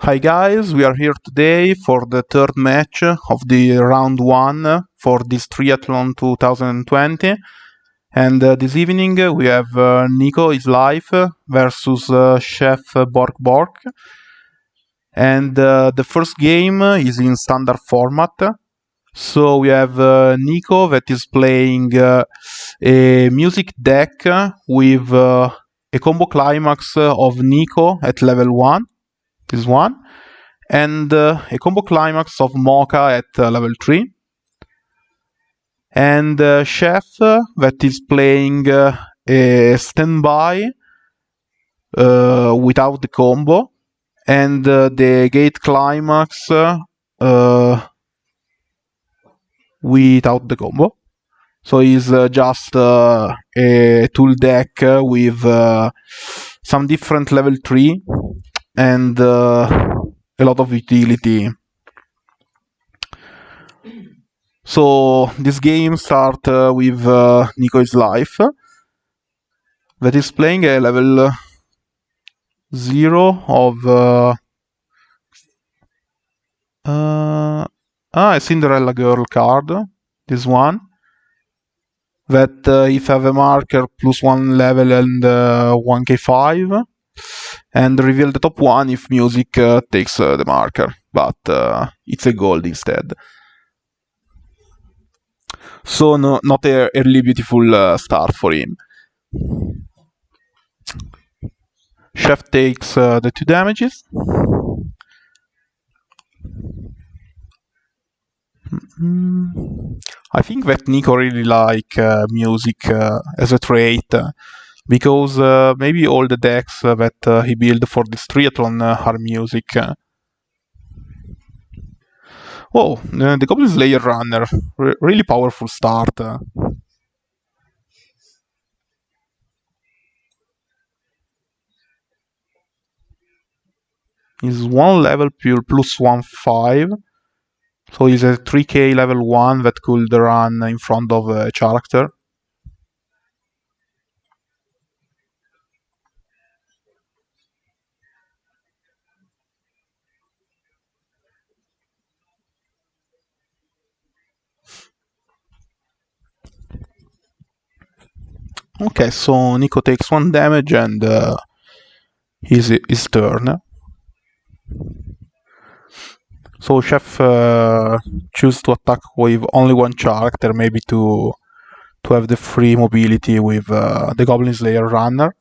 Hi guys, we are here today for the third match of the round 1 for this Triathlon 2020. And this evening we have Nico is live versus ChefBorkBork. And the first game is in standard format. So we have Nico that is playing a music deck with a combo climax of Nico at level 1. This one. And a combo climax of Mocha at level 3. And Chef that is playing a standby without the combo. And the gate climax without the combo. So it's just a tool deck with some different level 3 and a lot of utility. So this game starts with Nico's life that is playing a level 0 of a Cinderella Girl card, this one, that if I have a marker plus 1 level and 1k5, and reveal the top 1 if music takes the marker, but it's a gold instead. So not a really beautiful start for him. Chef takes the 2 damages. I think that Nico really like music as a trait, because maybe all the decks that he built for this triathlon are music. Oh, the Goblin Slayer Runner, really powerful start. Is 1 level pure plus 1/5. So he's a 3k level 1 that could run in front of a character. Okay, so Nico takes 1 damage and his turn. So Chef chooses to attack with only 1 character, maybe to have the free mobility with the Goblin Slayer Runner.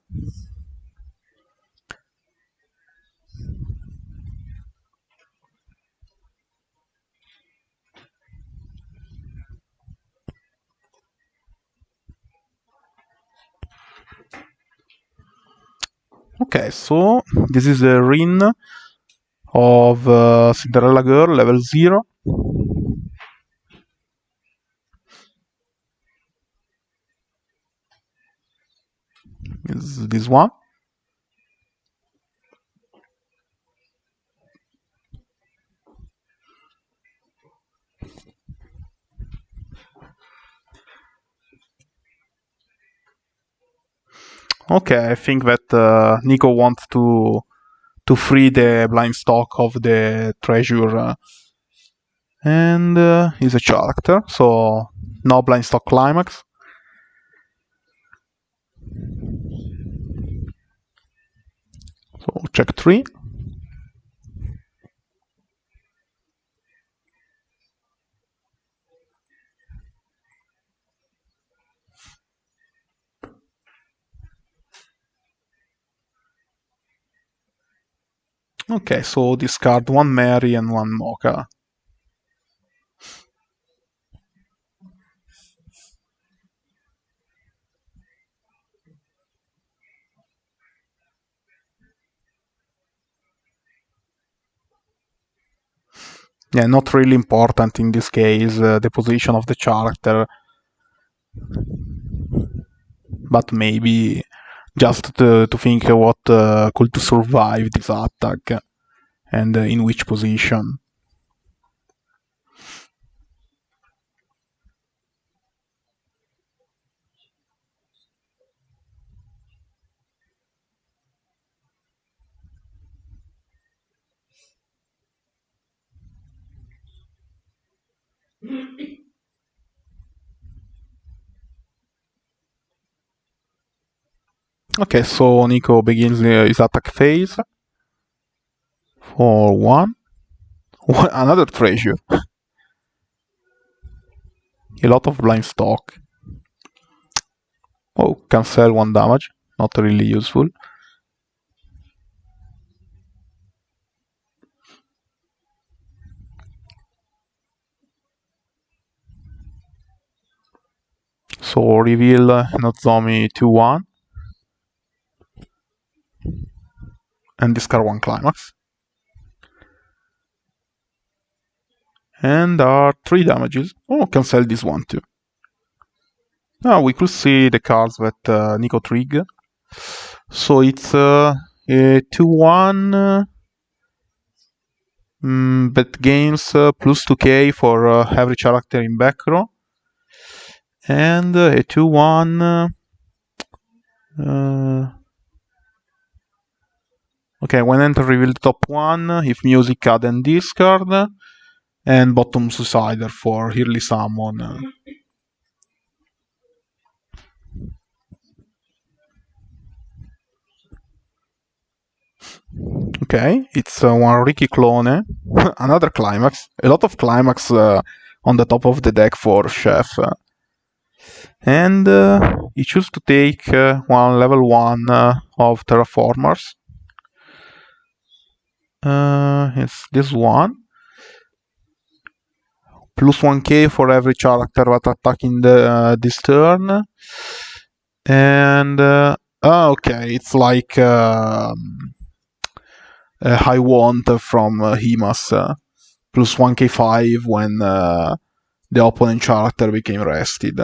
Okay, so this is a Rin of Cinderella Girl, level 0. Is this one. Okay, I think that Nico wants to free the blind stock of the treasure, and he's a character, so no blind stock climax. So check 3. Okay, so discard 1 Mary and 1 Mocha. Yeah, not really important in this case, the position of the character, but maybe just to think what could survive this attack and in which position. Okay, so Nico begins his attack phase for one. Another treasure. A lot of blind stock. Oh, cancel one damage. Not really useful. So reveal Nozomi 2-1 and discard one climax. And are 3 damages. Oh, cancel this one too. Now we could see the cards that Nico trig. So it's a 2-1 that gains plus 2k for every character in back row. And a 2-1. Okay, when enter reveal the top one, if music add and discard, and bottom suicider for early summon. Okay, it's one Ricky clone, another climax, a lot of climax on the top of the deck for Chef. And he chooses to take one level 1 of Terraformers. It's this one. Plus 1k for every character that attacking this turn. And okay, it's like a high want from Himas. Plus 1k5 when the opponent character became rested.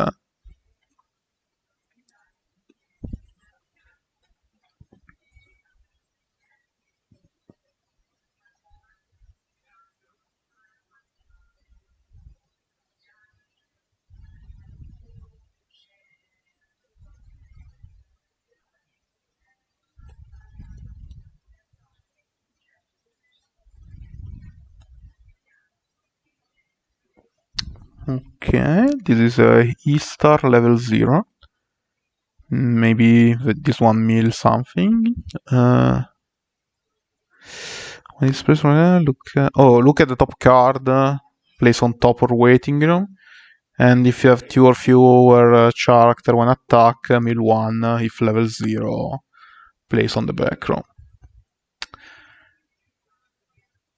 Okay, this is a E-star level 0. Maybe this one means something. When it's look at the top card, place on top or waiting room. And if you have 2 or fewer character when attack, mill 1 if level 0, place on the back row.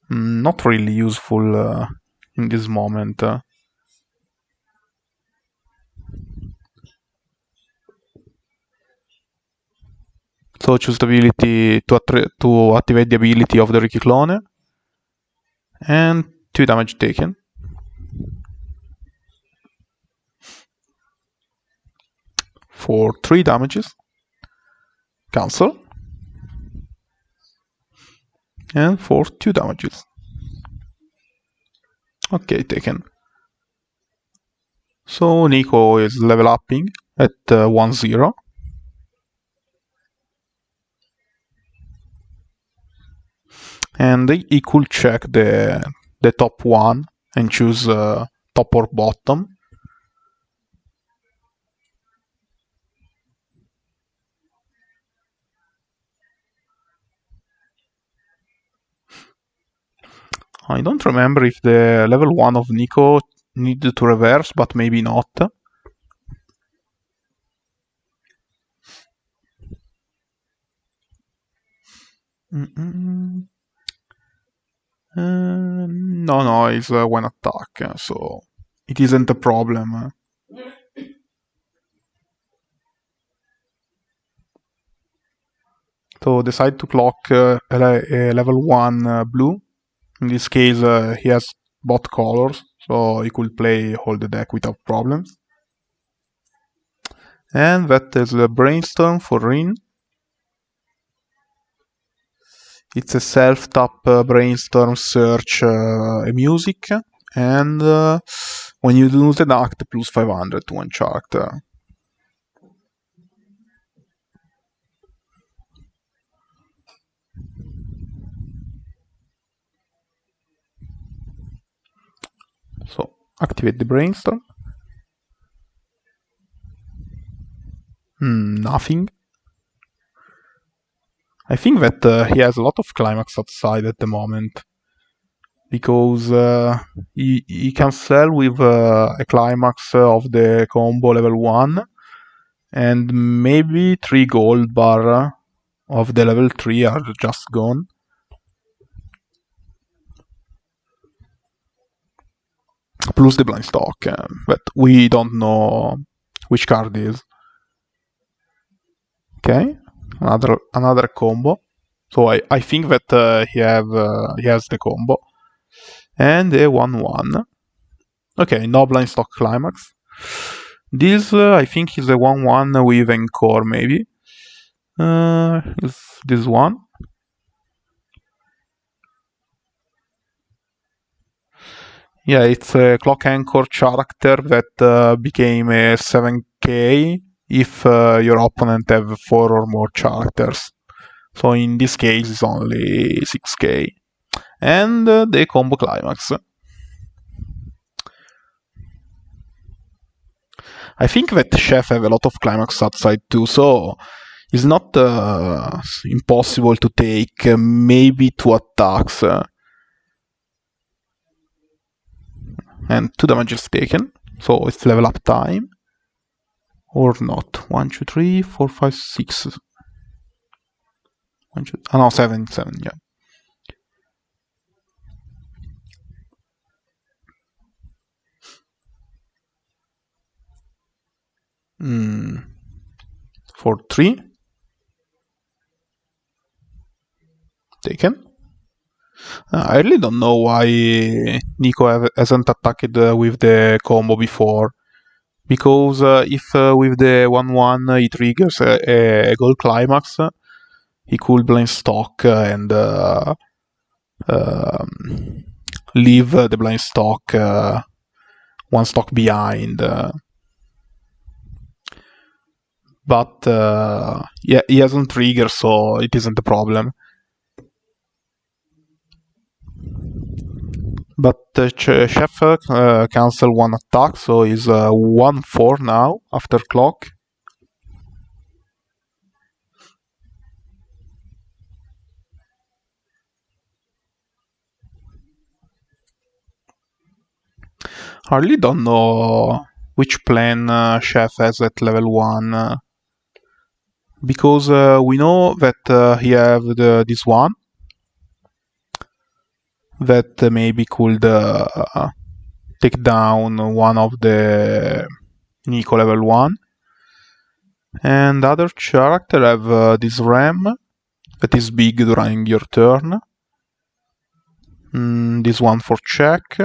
Not really useful in this moment. So choose the ability to activate the ability of the Ricky clone. And 2 damage taken. For 3 damages. Cancel. And for 2 damages. Okay, taken. So Nico is level upping at 1-0. And he could check the top one and choose top or bottom. I don't remember if the level 1 of Nico needed to reverse, but maybe not. No, it's one attack, so it isn't a problem. So decide to clock a level 1 blue. In this case, he has both colors, so he could play all the deck without problems. And that is the Brainstorm for Rin. It's a self-tap Brainstorm search music, and when you lose an act, plus 500 to one character. So Activate the brainstorm. Nothing. I think that he has a lot of climax outside at the moment, because he can sell with a climax of the combo level 1 and maybe 3 gold bar of the level 3 are just gone. Plus the blind stock, but we don't know which card is. Okay, another combo. So I think that he has the combo. And a 1-1. Okay, no blind stock climax. This I think is a 1-1 with encore maybe. Is this one? Yeah, it's a clock anchor character that became a 7k if your opponent have 4 or more characters. So in this case it's only 6k. And the combo climax. I think that Chef have a lot of climax outside too, so it's not impossible to take maybe 2 attacks. And 2 damages taken, so it's level up time. Or not. 1, 2, 3, 4, 5, 6. 1, 2, no, 7, yeah. For 3. Taken. I really don't know why Nico hasn't attacked with the combo before. Because if with the 1-1 he triggers a gold climax, he could blind stock and leave the blind stock 1 stock behind. But yeah, he hasn't triggered, so it isn't a problem. But Chef cancel 1 attack, so he's 1-4 now after clock. I really don't know which plan Chef has at level 1. Because we know that he have this one that maybe could take down one of the Nico level 1. And other character have this ram that is big during your turn. This one for check.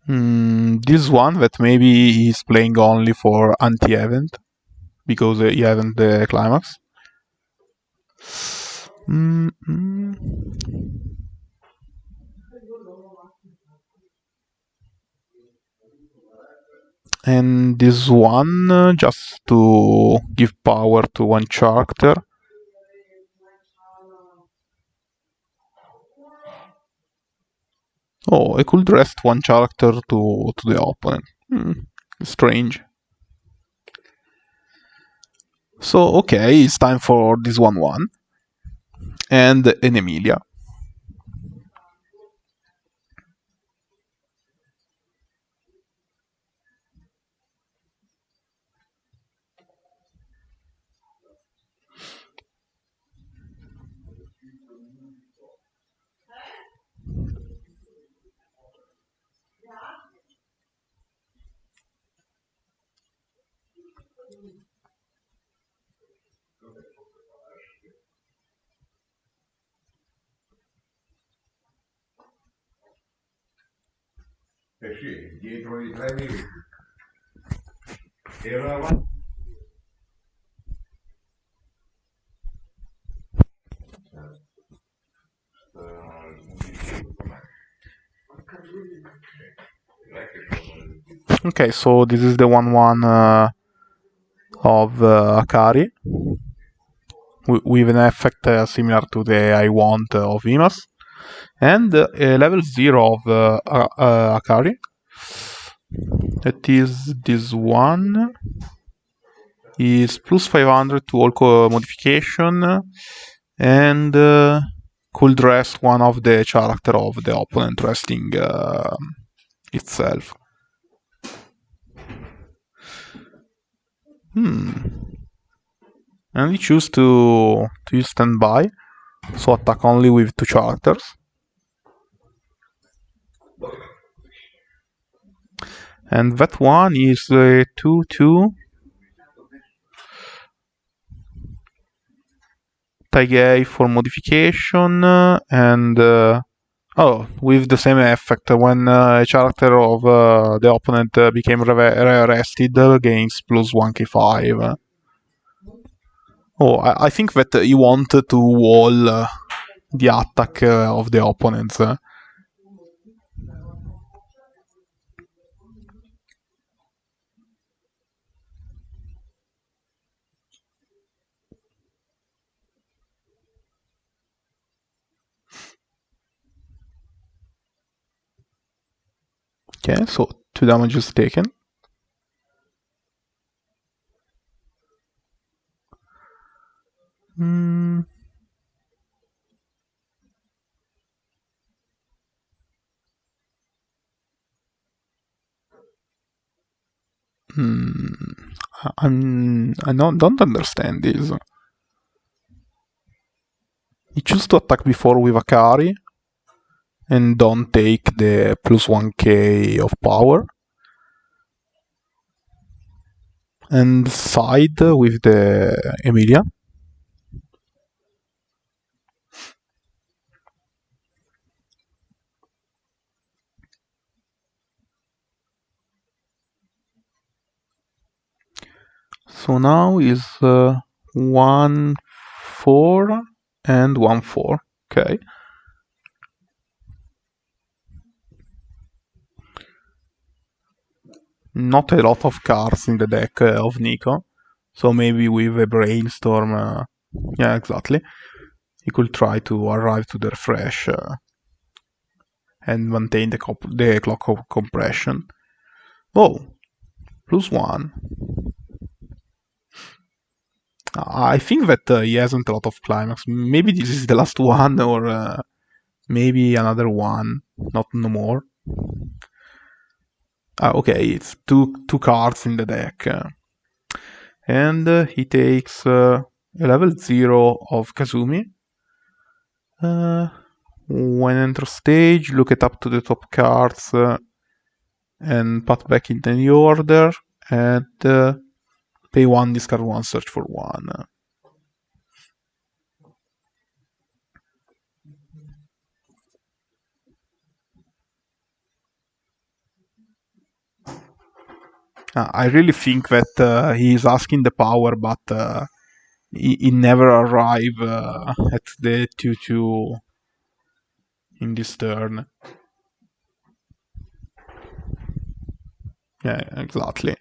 This one that maybe he's playing only for anti-event, because he haven't the climax. And this one just to give power to 1 character. Oh, I could rest 1 character to the opponent. Strange. So okay, it's time for this 1-1 and an Emilia. Sì, dietro i 3 minuti. Era avanti. Okay, so this is the 1-1 of Akari. with an effect similar to the I want of Imas. And level 0 of Akari. That is this one. Is plus 500 to all modification. And could dress one of the character of the opponent resting itself. And we choose to use standby, so attack only with 2 characters. And that one is 2/2 Taigei for modification, and with the same effect. When a character of the opponent became rested, gains plus 1k5. I think that you want to wall the attack of the opponents. Okay, so 2 damages taken. I don't understand this. You choose to attack before with Akari and don't take the plus 1k of power. And side with the Emilia. So now is 1/4 and 1/4. Okay. Not a lot of cards in the deck of Nico, so maybe with a brainstorm, yeah, exactly, he could try to arrive to the refresh and maintain the clock of compression. Oh, plus 1. I think that he hasn't a lot of climax. Maybe this is the last one, or maybe another one, not no more. Okay, it's two cards in the deck. And he takes a level 0 of Kazumi. When enter stage, look it up to the top cards and put back in any order, and pay 1, discard 1, search for 1. I really think that he is asking the power, but he never arrive at the 2/2 in this turn. Yeah, exactly.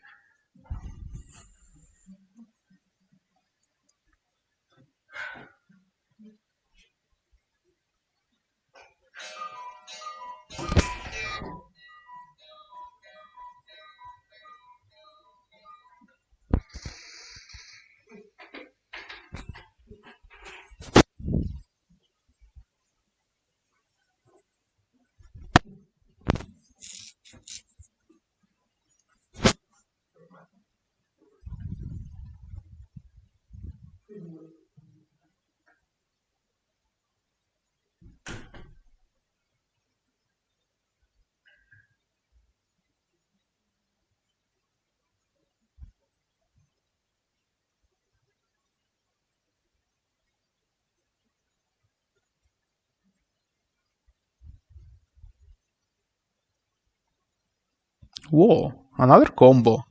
Whoa, another combo.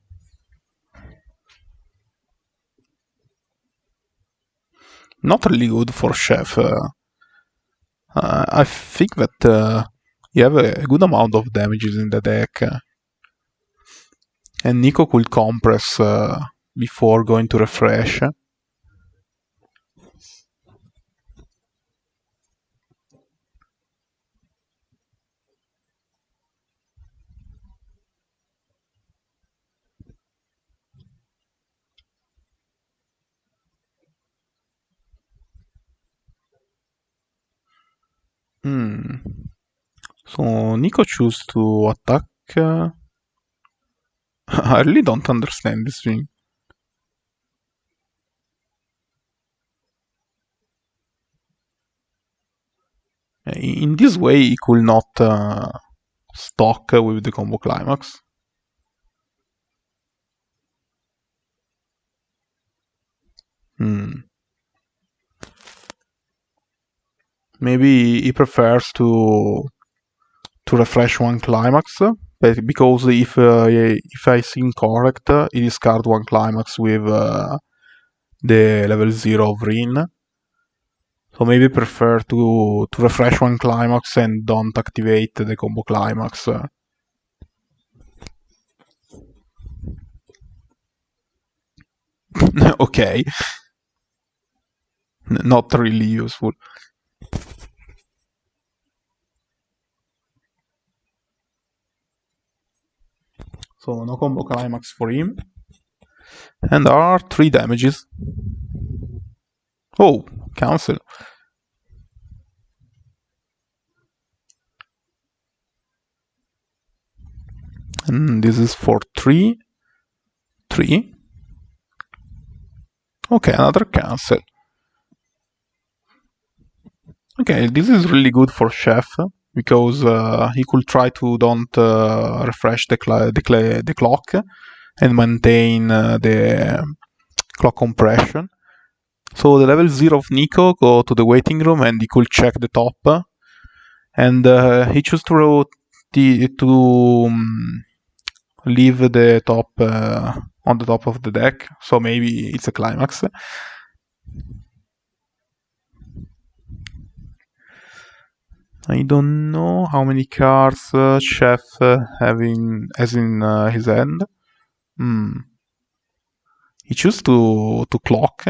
Not really good for Chef. I think that you have a good amount of damages in the deck. And Nico could compress before going to refresh. Hmm. So Nico choose to attack. I really don't understand this thing. In this way, he could not stock with the combo climax. Hmm. Maybe he prefers to refresh one climax, because if I think correct, he discard one climax with the level 0 of Rin. So maybe prefer to refresh one climax and don't activate the combo climax. Okay, not really useful. So no combo climax for him. And there are 3 damages. Oh, cancel. And this is for 3. 3. Okay, another cancel. Okay, this is really good for Chef because he could try to don't refresh the clock and maintain the clock compression. So the level 0 of Nico go to the waiting room and he could check the top, and he choose to leave the top on the top of the deck. So maybe it's a climax. I don't know how many cards Chef has in his hand. Hmm. He choose to clock.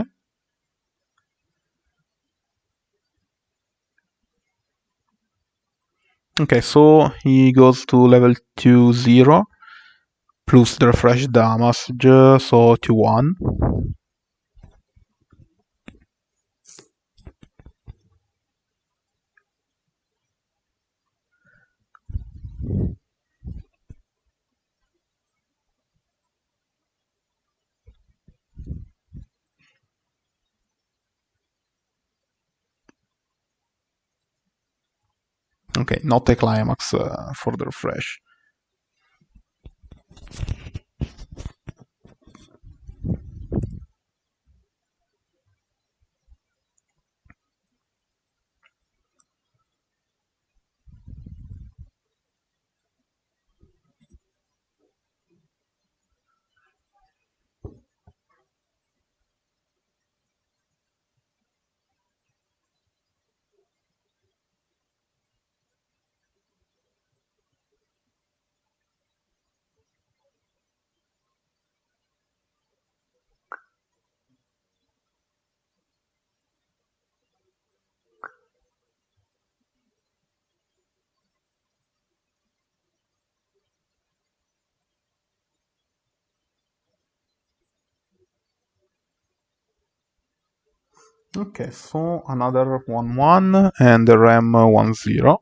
Okay, so he goes to level 2-0 plus the refresh damage, so 2-1. Okay, not a climax for the refresh. Okay, so another 1-1 and the RAM 1-0.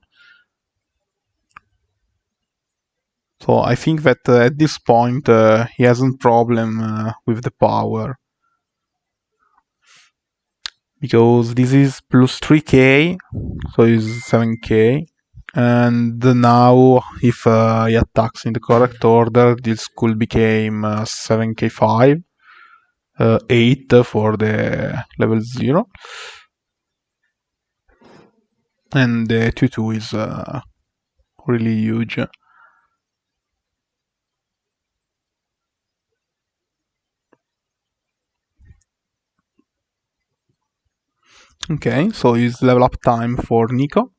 So I think that at this point he hasn't problem with the power, because this is plus 3k, so it's 7k, and now if he attacks in the correct order, this could become 7k5, 8 for the level 0, and the 2-2 is really huge. Okay, so it's level up time for Nico.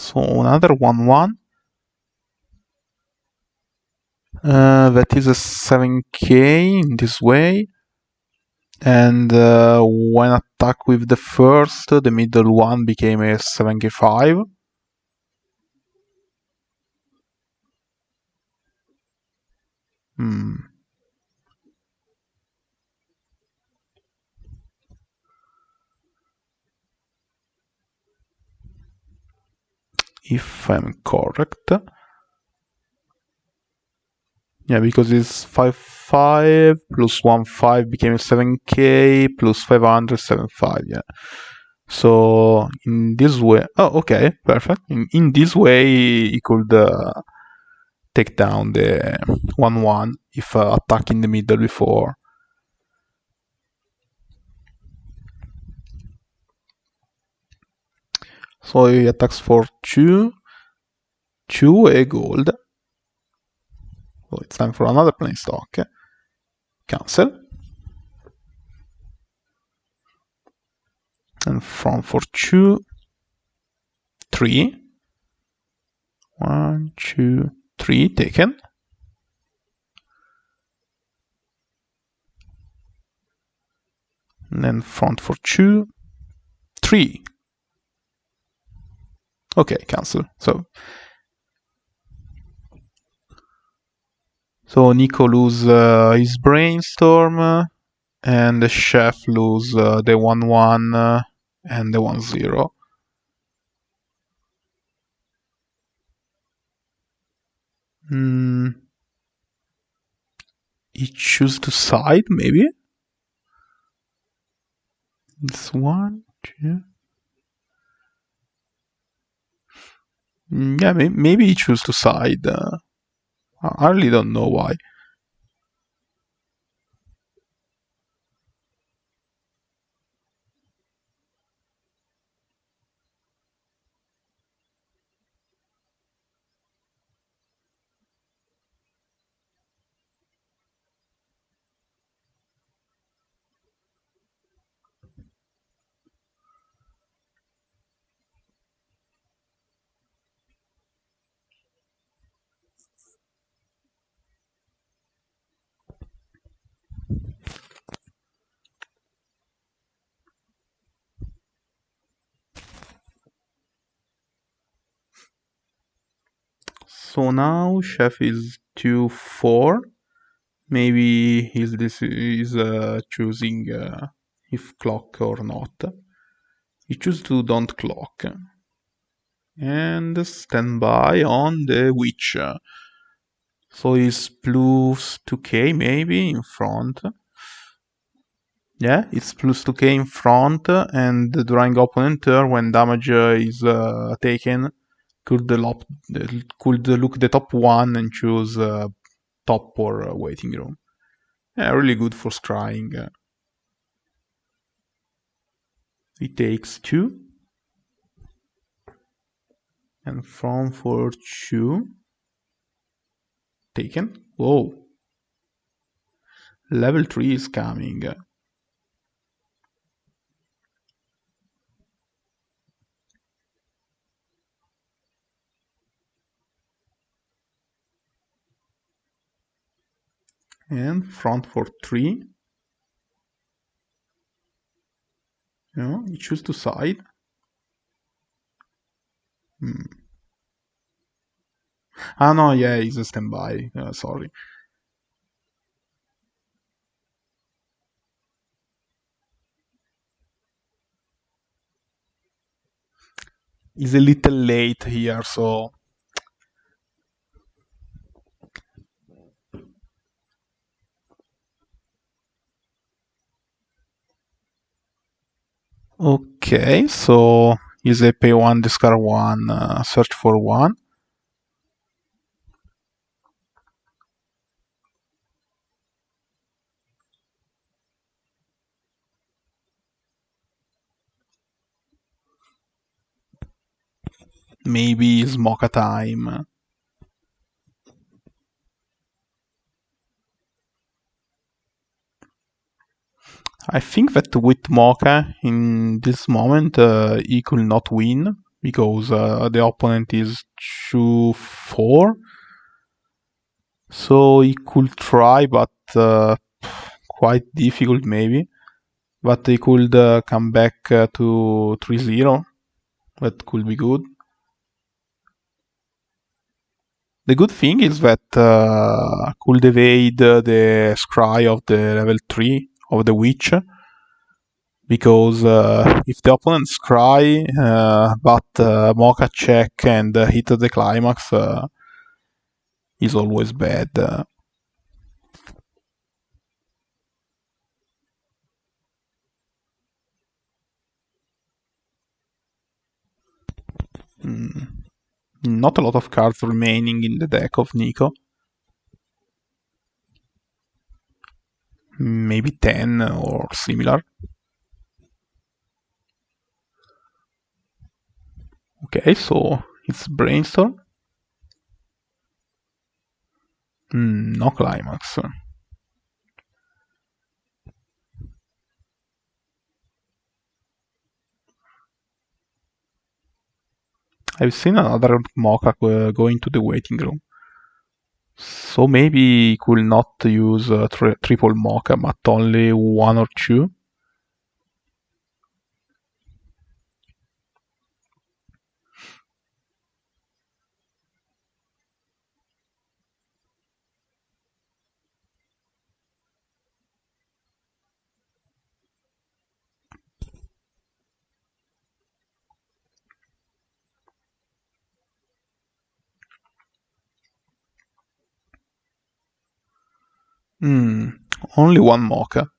So another 1-1. That is a 7k in this way. And when attacked with the first, the middle one became a 7k5. If I'm correct. Yeah, because it's 5-5 plus 1-5 became 7k plus 500, 7-5, yeah. So in this way, oh, okay, perfect. In this way, he could take down the 1-1 if attack in the middle before. So he attacks for 2 a gold. So it's time for another plain stock. Cancel. And from for 2, 3. 1, 2, 3, taken. And then front for 2, 3. Okay, cancel. So Nico lose his brainstorm, and the chef lose the 1-1 and the 1-0. He choose to side, maybe? It's 1, 2. Yeah, maybe he choose to side. I really don't know why. So now chef is 2-4. Maybe he's choosing if clock or not. He choose to don't clock. And stand by on the witch. So he's plus 2k maybe in front. Yeah, it's plus 2k in front, and during opponent turn, when damage is taken, could look the top one and choose top or waiting room. Yeah, really good for scrying. It takes 2. And from for 2. Taken. Whoa. Level 3 is coming. And front for 3. You choose to side. Ah, no, yeah, it's a standby. Sorry. It's a little late here, so... Okay, so is a pay 1, discard 1, search for 1. Maybe it's Mocha time. I think that with Mocha, in this moment, he could not win. because the opponent is 2-4. So he could try, but quite difficult maybe. But he could come back to 3-0. That could be good. The good thing is that could evade the scry of the level 3 of the witch, because if the opponent scry but Mocha check and hit the climax is always bad. Not a lot of cards remaining in the deck of Nico. Maybe 10 or similar. Okay, so it's brainstorm. No climax. I've seen another Mocha going to the waiting room. So maybe he could not use triple Mocha, but only one or two. Only one Mocha.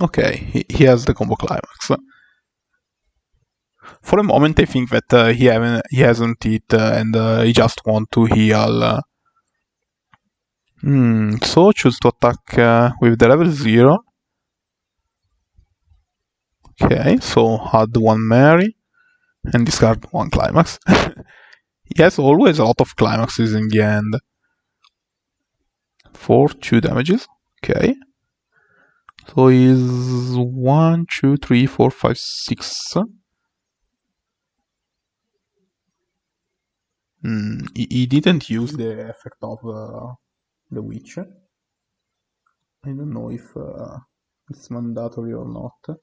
Okay, he has the combo climax. For a moment, I think that he hasn't it, and he just want to heal. So choose to attack with the level 0. Okay, so add one Mary and discard one climax. He has always a lot of climaxes in the end. For 2 damages. Okay. So is 1, 2, 3, 4, 5, 6. He didn't use the effect of the witch. I don't know if it's mandatory or not.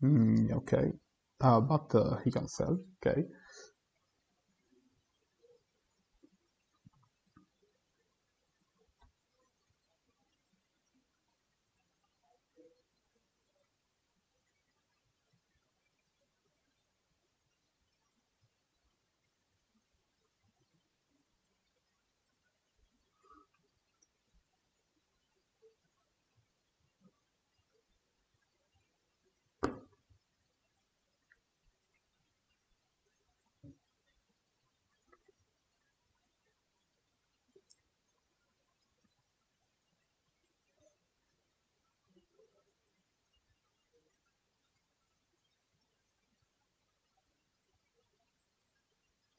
Okay. But he can sell. Okay.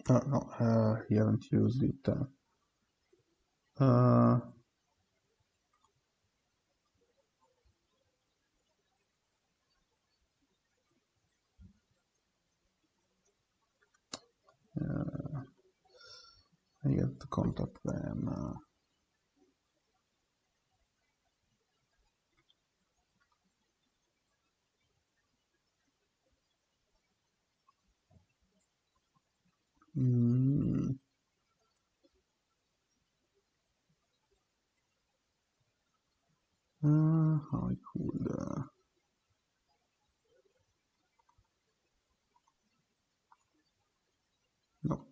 No, he haven't used it. Uh, I have to contact them. Mm, How I could... no.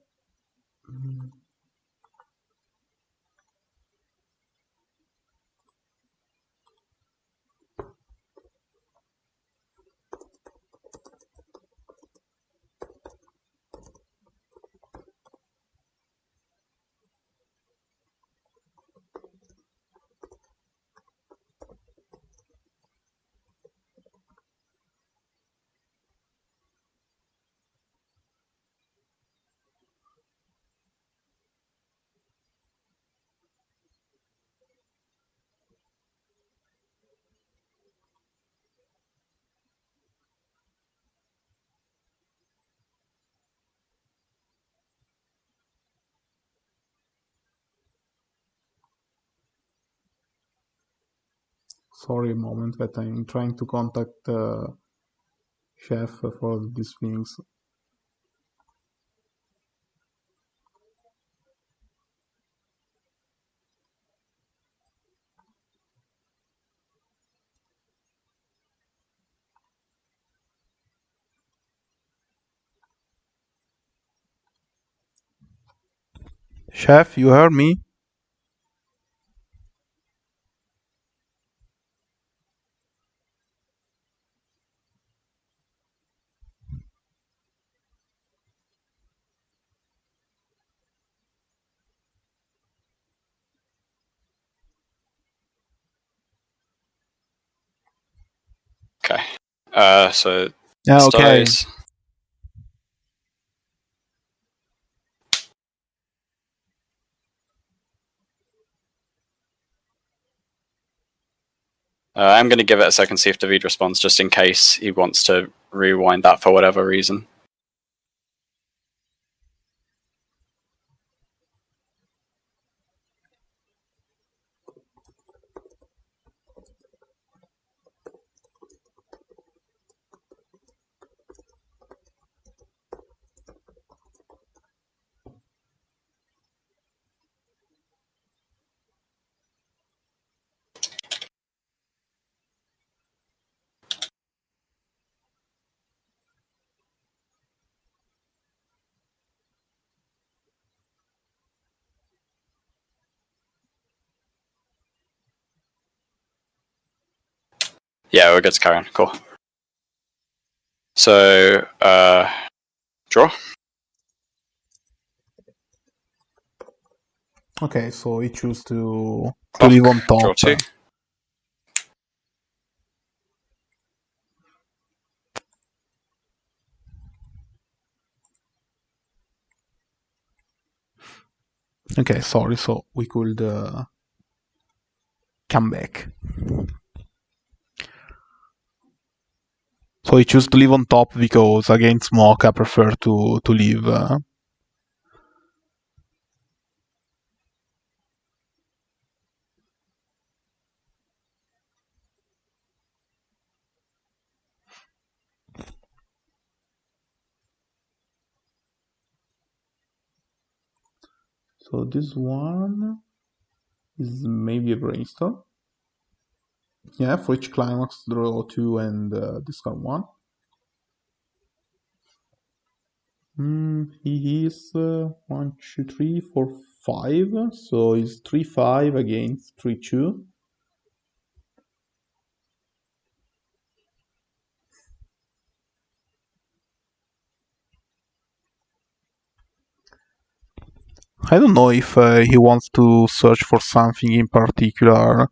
Sorry a moment that I'm trying to contact Chef for these things. Chef, you heard me? Okay. So Yeah, okay. styles. I'm going to give it a second, see if David responds, just in case he wants to rewind that for whatever reason. Yeah, we're good to carry on. Cool. So, draw. Okay, so he choose to leave on top. Draw 2. Okay, sorry, so we could come back. So he choose to leave on top because against smoke I prefer to leave. So this one is maybe a brainstorm. Yeah, for each climax draw 2 and discard 1. He is 1, 2, 3, 4, 5. So it's 3, 5 against 3, 2. I don't know if he wants to search for something in particular,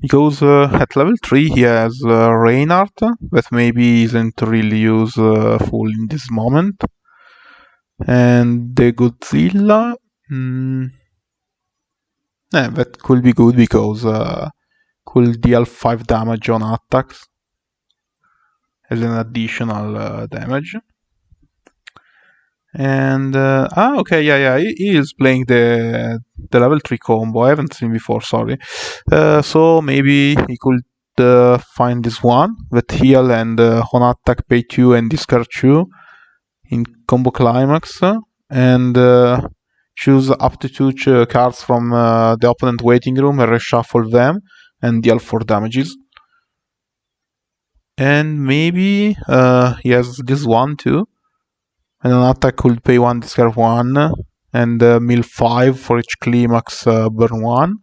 because at level 3 he has Reinhardt, that maybe isn't really useful in this moment, and the Godzilla, that could be good because could deal 5 damage on attacks as an additional damage. And okay, yeah, he is playing the level 3 combo. I haven't seen before, sorry. So maybe he could find this one, that heal and on attack pay 2 and discard 2 in combo climax, and choose up to 2 cards from the opponent waiting room and reshuffle them, and deal 4 damages. And maybe he has this one too. And an attack could pay 1, discard 1, and mill 5 for each climax, burn 1.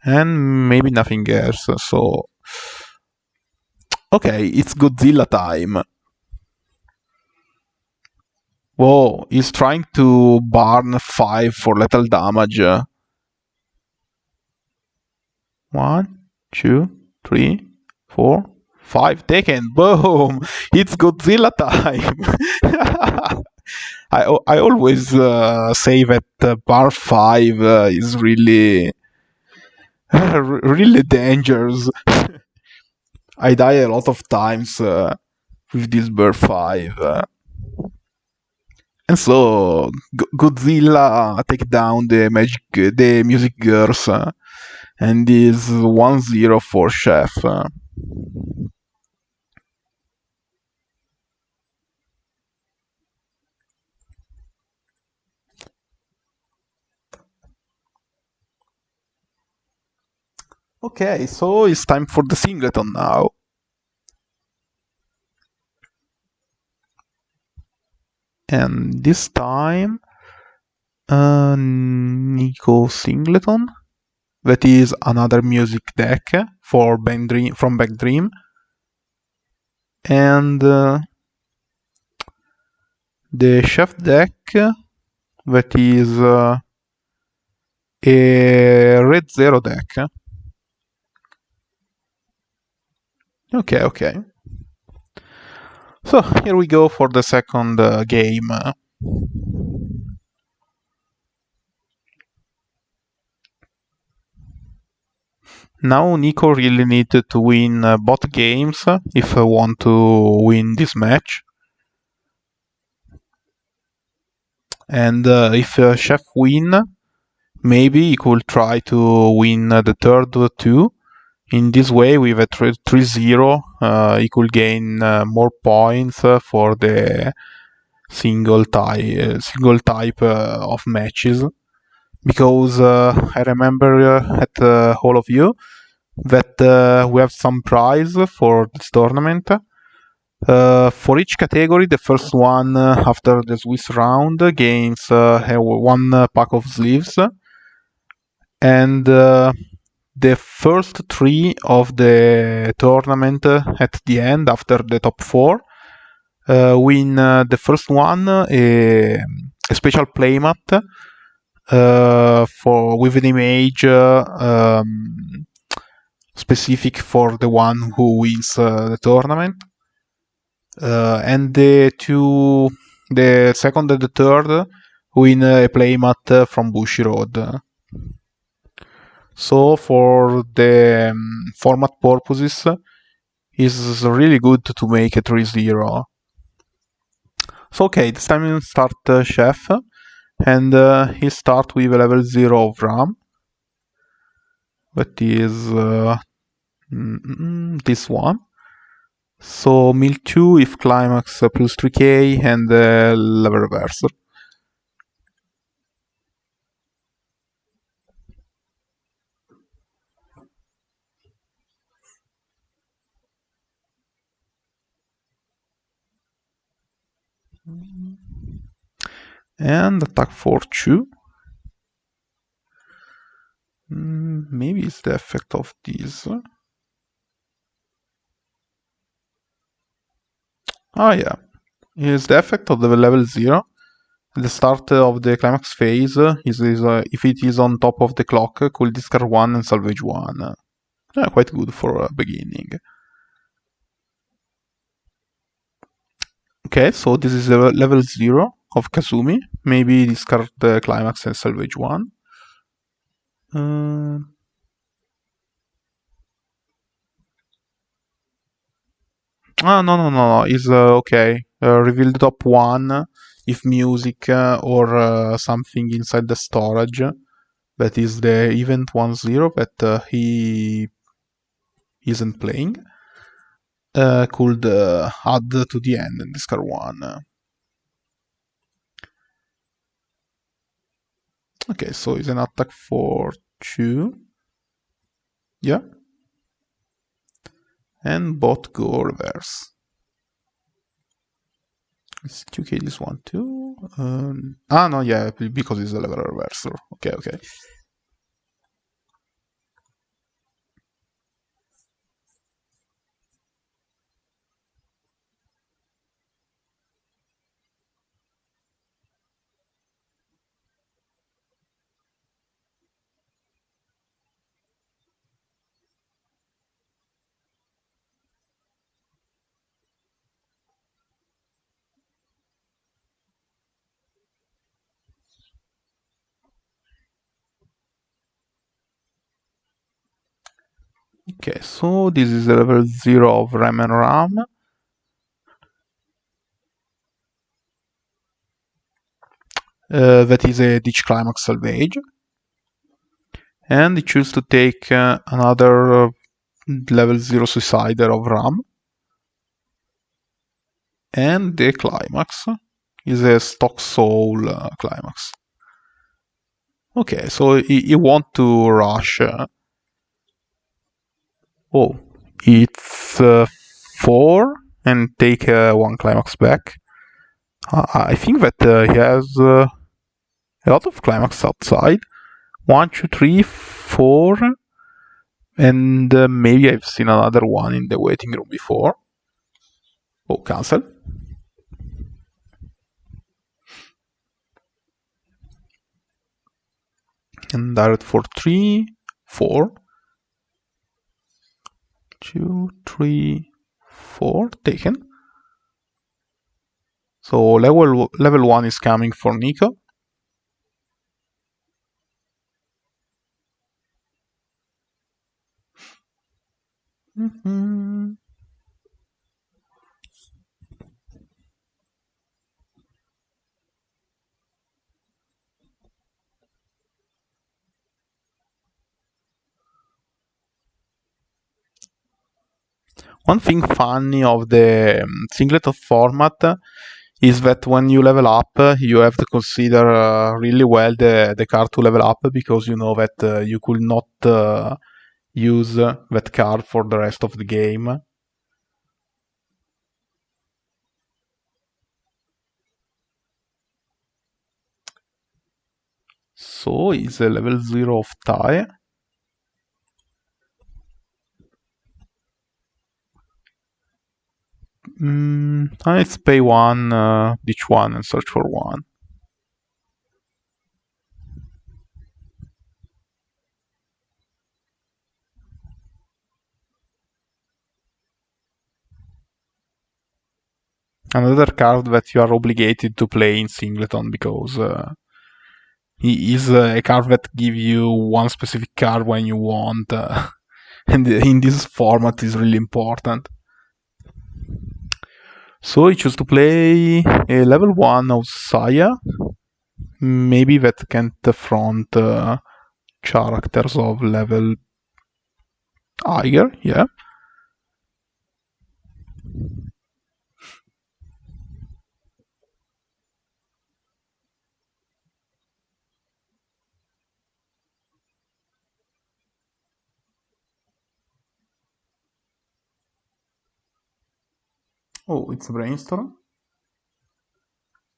And maybe nothing else. So, okay, it's Godzilla time. Whoa, he's trying to burn 5 for lethal damage. 1, 2, 3, 4, 5. Taken. Boom! It's Godzilla time. I always say that bar 5 is really really dangerous. I die a lot of times with this bar 5. And so Godzilla take down the music girls, and is 1-0 for Chef. Okay, so it's time for the Singleton now. And this time, Nico Singleton. That is another music deck for from Backdream. And the Chef deck, that is a Red Zero deck. Okay. So here we go for the second game. Now Nico really needed to win both games if I want to win this match. And if Chef win, maybe he could try to win the third too. In this way, with a 3-0, he could gain more points for the single type of matches. Because I remember at all of you that we have some prize for this tournament. For each category, the first one after the Swiss round gains 1 pack of sleeves, and the first 3 of the tournament at the end, after the top 4, win the first one a special playmat with an image specific for the one who wins the tournament. And the second and the third win a playmat from Bushiroad. So for the format purposes, it's really good to make a 3-0. So okay, this time we start Chef, and he start with a level 0 of RAM. That is this one. So mill 2 if climax plus 3k, and level reverser. And attack for 2. Maybe it's the effect of this. Oh yeah, it's the effect of the level 0. At the start of the climax phase, if it is on top of the clock, could discard 1 and salvage 1. Quite good for beginning. Okay, so this is level 0 of Kazumi. Maybe discard the climax and salvage 1. No, it's okay. Reveal the top 1 if music or something inside the storage. That is the event 1-0 that he isn't playing. Could add to the end and discard 1. Okay, so it's an attack for 2. Yeah, and both go reverse. It's 2k this one too. No, yeah, because it's a level reverser. Okay, okay. Okay, so this is the level 0 of Ram and Ram. That is a ditch climax salvage. And he choose to take another level 0 suicider of Ram. And the climax is a stock soul climax. Okay, so he want to rush. It's 4 and take one climax back. I think that he has a lot of climax outside. 1, 2, 3, 4, and maybe I've seen another one in the waiting room before. Oh, cancel. And direct for 3, 4. 2, 3, 4, taken. So level 1 is coming for Nico. One thing funny of the Singleton format is that when you level up, you have to consider really well the card to level up, because you know that you could not use that card for the rest of the game. So it's a level 0 of tie. Let's pay 1, ditch 1 and search for 1. Another card that you are obligated to play in Singleton, because he is a card that gives you one specific card when you want, and in this format is really important. So he chose to play a level 1 of Saya. Maybe that can't front characters of level higher, yeah. Oh, it's a brainstorm.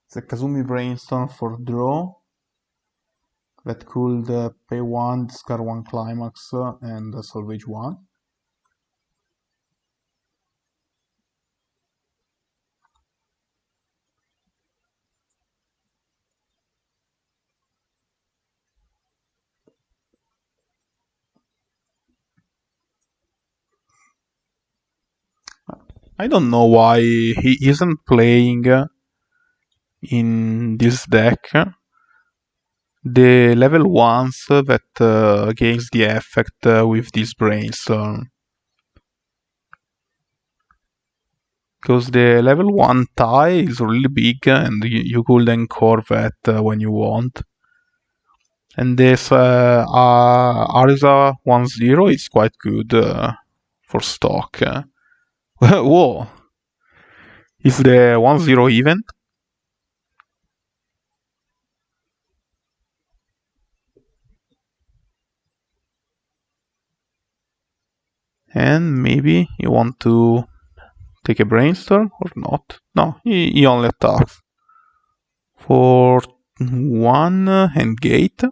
It's a Kazumi brainstorm for draw that could pay 1, discard 1 climax, and salvage 1. I don't know why he isn't playing in this deck the level 1s that gains the effect with this brainstorm. Because the level 1 tie is really big and you could encore that when you want. And this Arisa 1-0 is quite good for stock. Whoa! Is the 1-0 event? And maybe you want to take a brainstorm or not. No, he only attacks. For 1 and gate.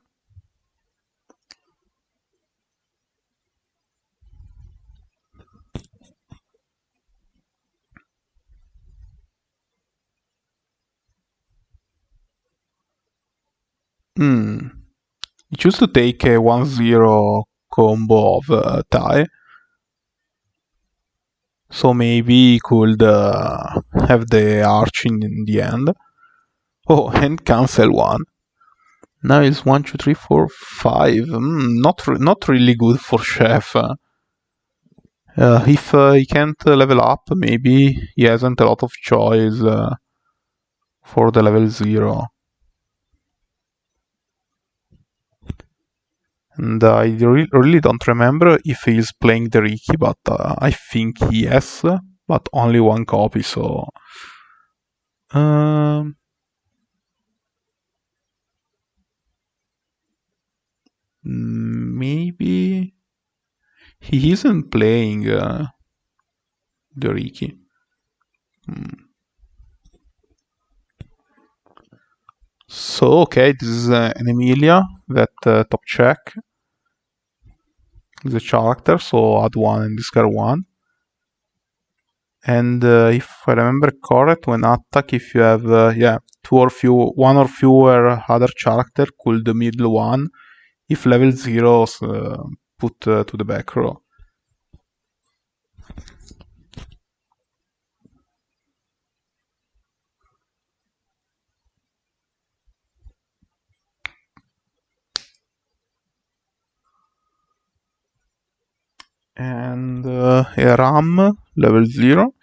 You choose to take a 1-0 combo of tie. So maybe he could have the arch in the end. Oh, and cancel 1. Now it's 1, 2, 3, 4, 5. Not really good for Chef. If he can't level up, maybe he hasn't a lot of choice for the level 0. And I really don't remember if he's playing the Ricky, but I think yes, but only 1 copy, so... maybe he isn't playing the Ricky. So, okay, this is an Emilia that top check the character, so add 1 and discard 1. And if I remember correct, when attack, if you have 1 or fewer other character, could the middle 1. If level 0, put to the back row. And a RAM, level 0.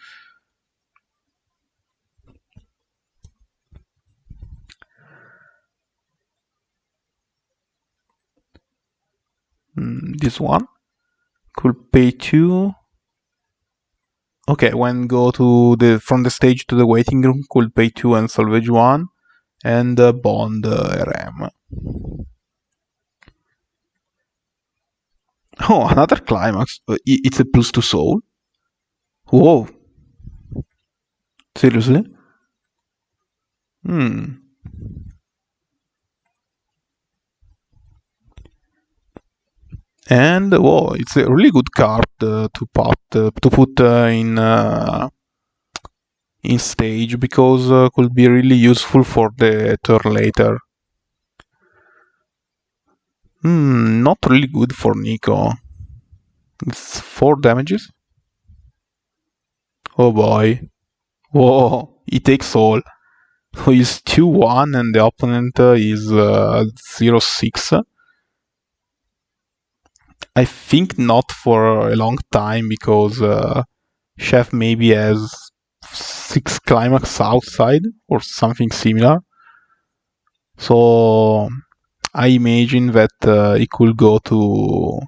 This one could pay 2. Okay, when go to from the stage to the waiting room, could pay 2 and salvage 1, and bond RAM. Oh, another climax. It's a +2 soul. Whoa. Seriously? And whoa, it's a really good card to put in stage, because could be really useful for the turn later. Not really good for Nico. It's 4 damages. Oh boy. Whoa, he takes all. So he's 2-1 and the opponent is 0-6. I think not for a long time, because Chef maybe has 6 climax outside or something similar. So I imagine that he could go to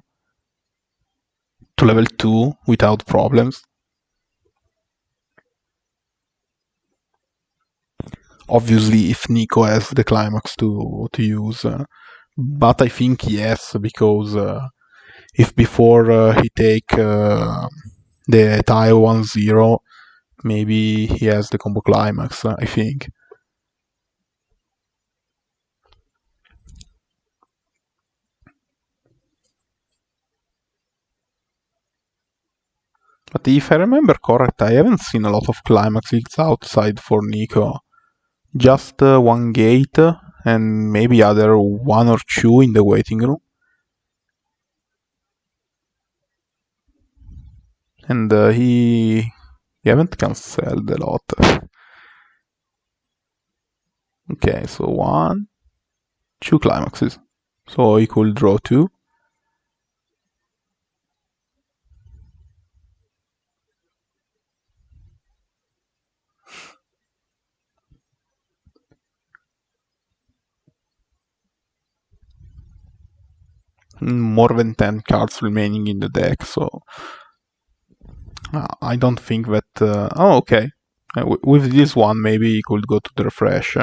level 2 without problems. Obviously, if Nico has the climax to use. But I think yes, because if before he take the tie 1-0, maybe he has the combo climax, I think. But if I remember correct, I haven't seen a lot of climaxes outside for Nico. Just 1 gate and maybe other 1 or 2 in the waiting room. And he haven't cancelled a lot. Okay, so 1, 2 climaxes. So he could draw 2. More than 10 cards remaining in the deck, so I don't think that... oh, okay. With this one, maybe he could go to the refresh.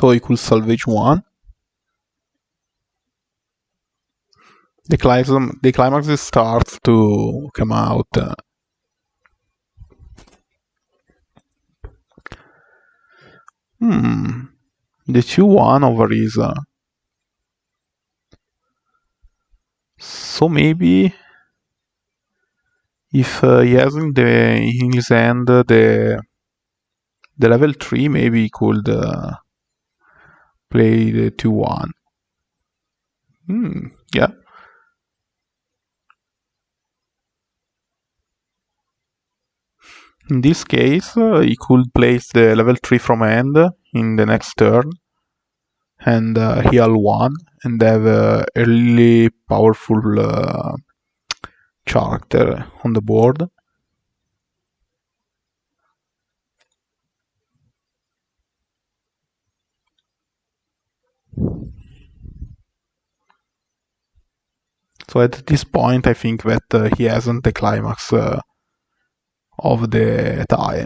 So he could salvage one. The climax starts to come out. The 2-1 over his. So maybe if he has in his hand the level 3, maybe he could play the 2-1. Yeah. In this case, he could place the level 3 from hand in the next turn and heal 1 and have a really powerful character on the board. So at this point, I think that he hasn't the climax of the tie.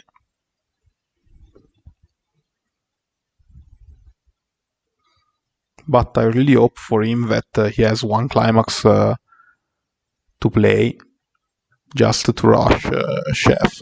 But I really hope for him that he has one climax to play, just to rush Chef.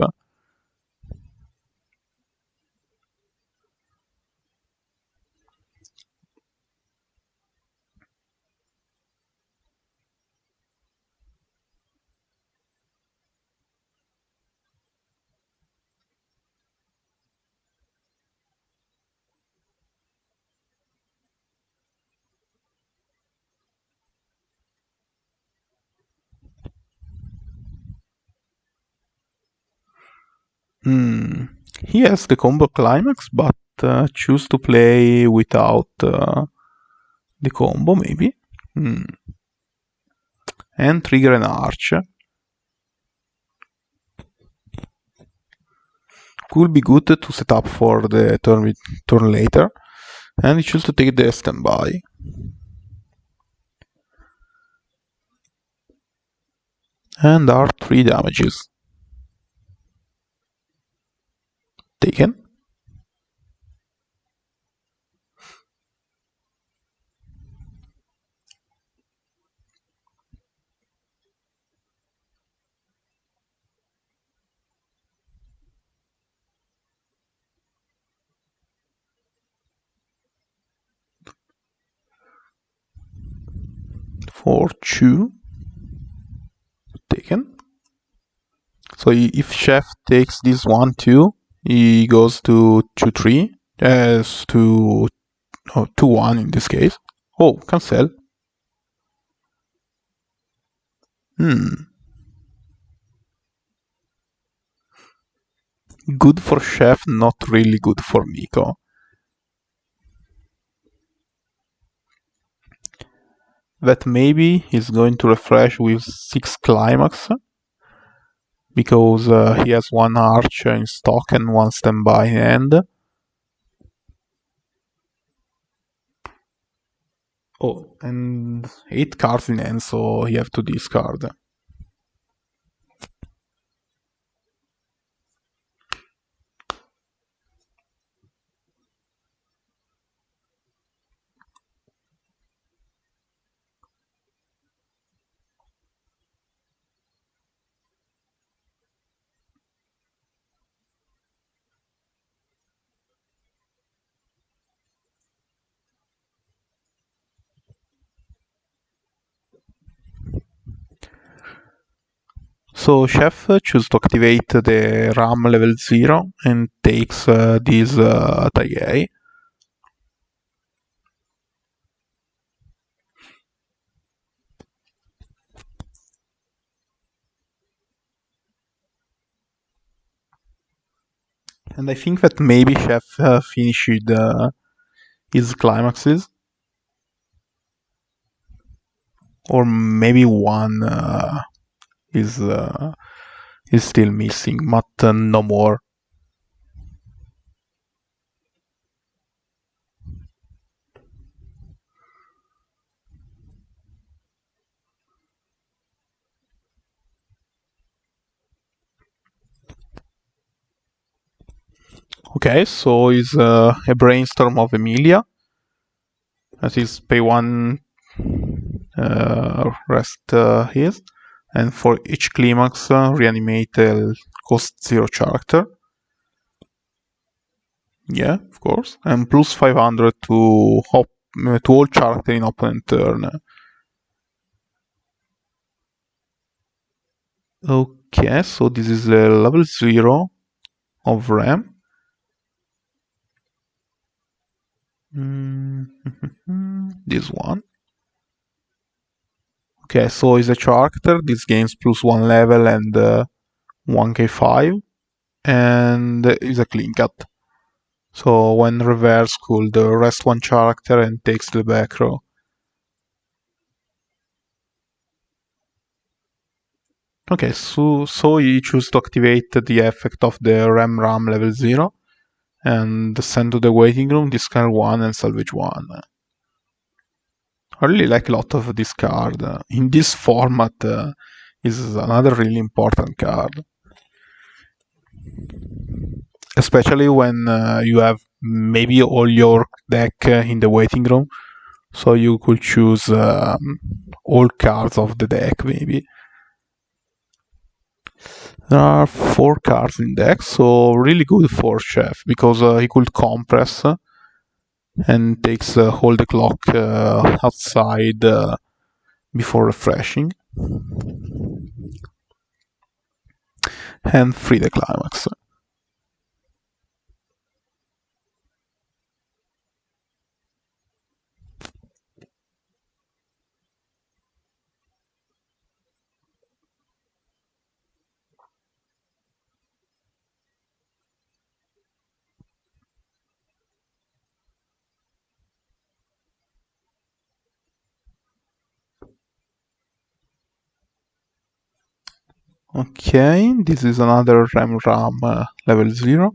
He has the combo climax, but choose to play without the combo, maybe. And trigger an arch. Could be good to set up for the turn later. And he choose to take the standby. And are 3 damages. Taken. For 2. Taken. So if Chef takes this 1-2, he goes to 2-3, as to 2-1 in this case. Oh, cancel. Good for Chef, not really good for Nico. That maybe he's going to refresh with 6 climax, because he has 1 arch in stock and 1 standby in hand. Oh, and 8 cards in hand, so you have to discard. So Chef chooses to activate the RAM level 0 and takes this Taiyei. And I think that maybe Chef finished his climaxes. Or maybe one is still missing, but no more. Okay, so it's a brainstorm of Emilia. That is pay 1, rest his. And for each climax, reanimate a cost 0 character. Yeah, of course. And plus 500 to all character in opponent turn. Okay, so this is a level 0 of RAM. This one. Okay, so is a character. This gains plus 1 level and 1k5. And is a clean cut. So when reverse, could rest one character and takes the back row. Okay, so you choose to activate the effect of the RAM level 0 and send to the waiting room, discard 1 and salvage 1. I really like a lot of this card. In this format, is another really important card. Especially when you have maybe all your deck in the waiting room, so you could choose all cards of the deck maybe. There are 4 cards in deck, so really good for Chef because he could compress and takes hold the clock outside before refreshing and free the climax. Okay, this is another RAM level 0.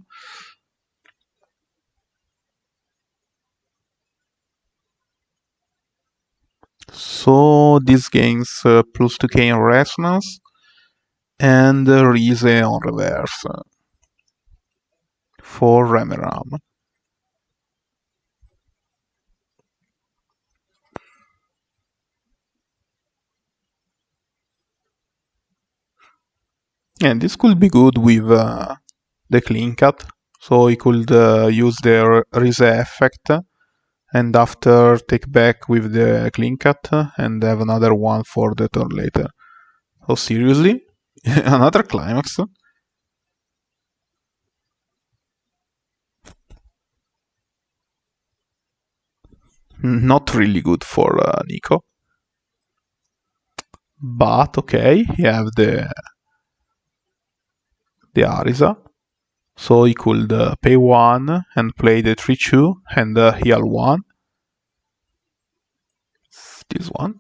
So this gains plus 2k in resonance and Rise on reverse for RAM. And this could be good with the clean cut, so he could use the Rise effect and after take back with the clean cut and have another one for the turn later. Oh, seriously? Another climax? Not really good for Nico. But okay, he have the Arisa. So he could pay 1 and play the 3-2 and heal 1. This one.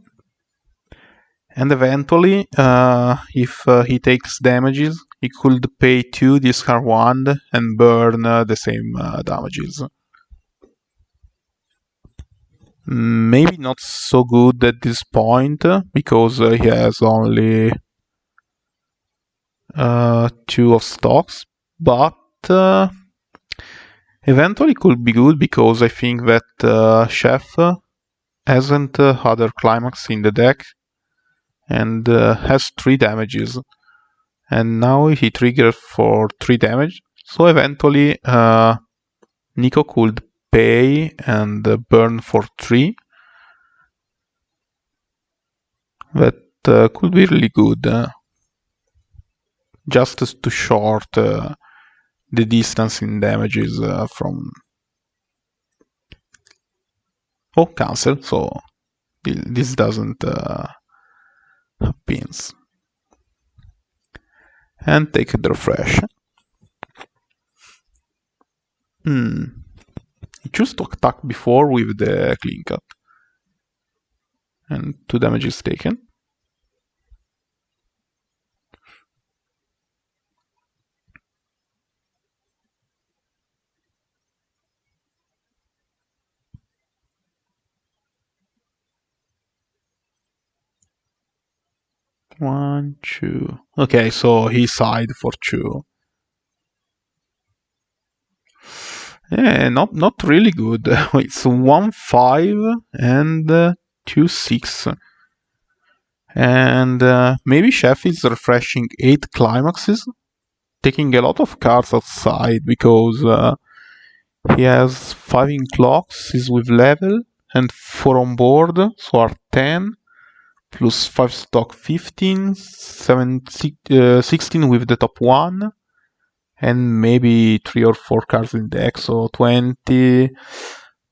And eventually, if he takes damages, he could pay 2, discard 1 and burn the same damages. Maybe not so good at this point because he has only 2 of stocks, but eventually could be good because I think that Chef hasn't other climax in the deck and has 3 damages, and now he triggers for 3 damage, so eventually Nico could pay and burn for 3. That could be really good, just to short the distance in damages from... Oh, cancel, so this doesn't have pins. And take the refresh. He chose to attack before with the clean cut. And 2 damages taken. One, 2. Okay, so he side for 2. Yeah, not really good. It's 1-5 and 2-6. And maybe Chef is refreshing 8 climaxes, taking a lot of cards outside because he has 5 in clocks, is with level, and 4 on board, so are 10, plus 5 stock 15, 16 with the top 1, and maybe 3 or 4 cards in deck, so 20.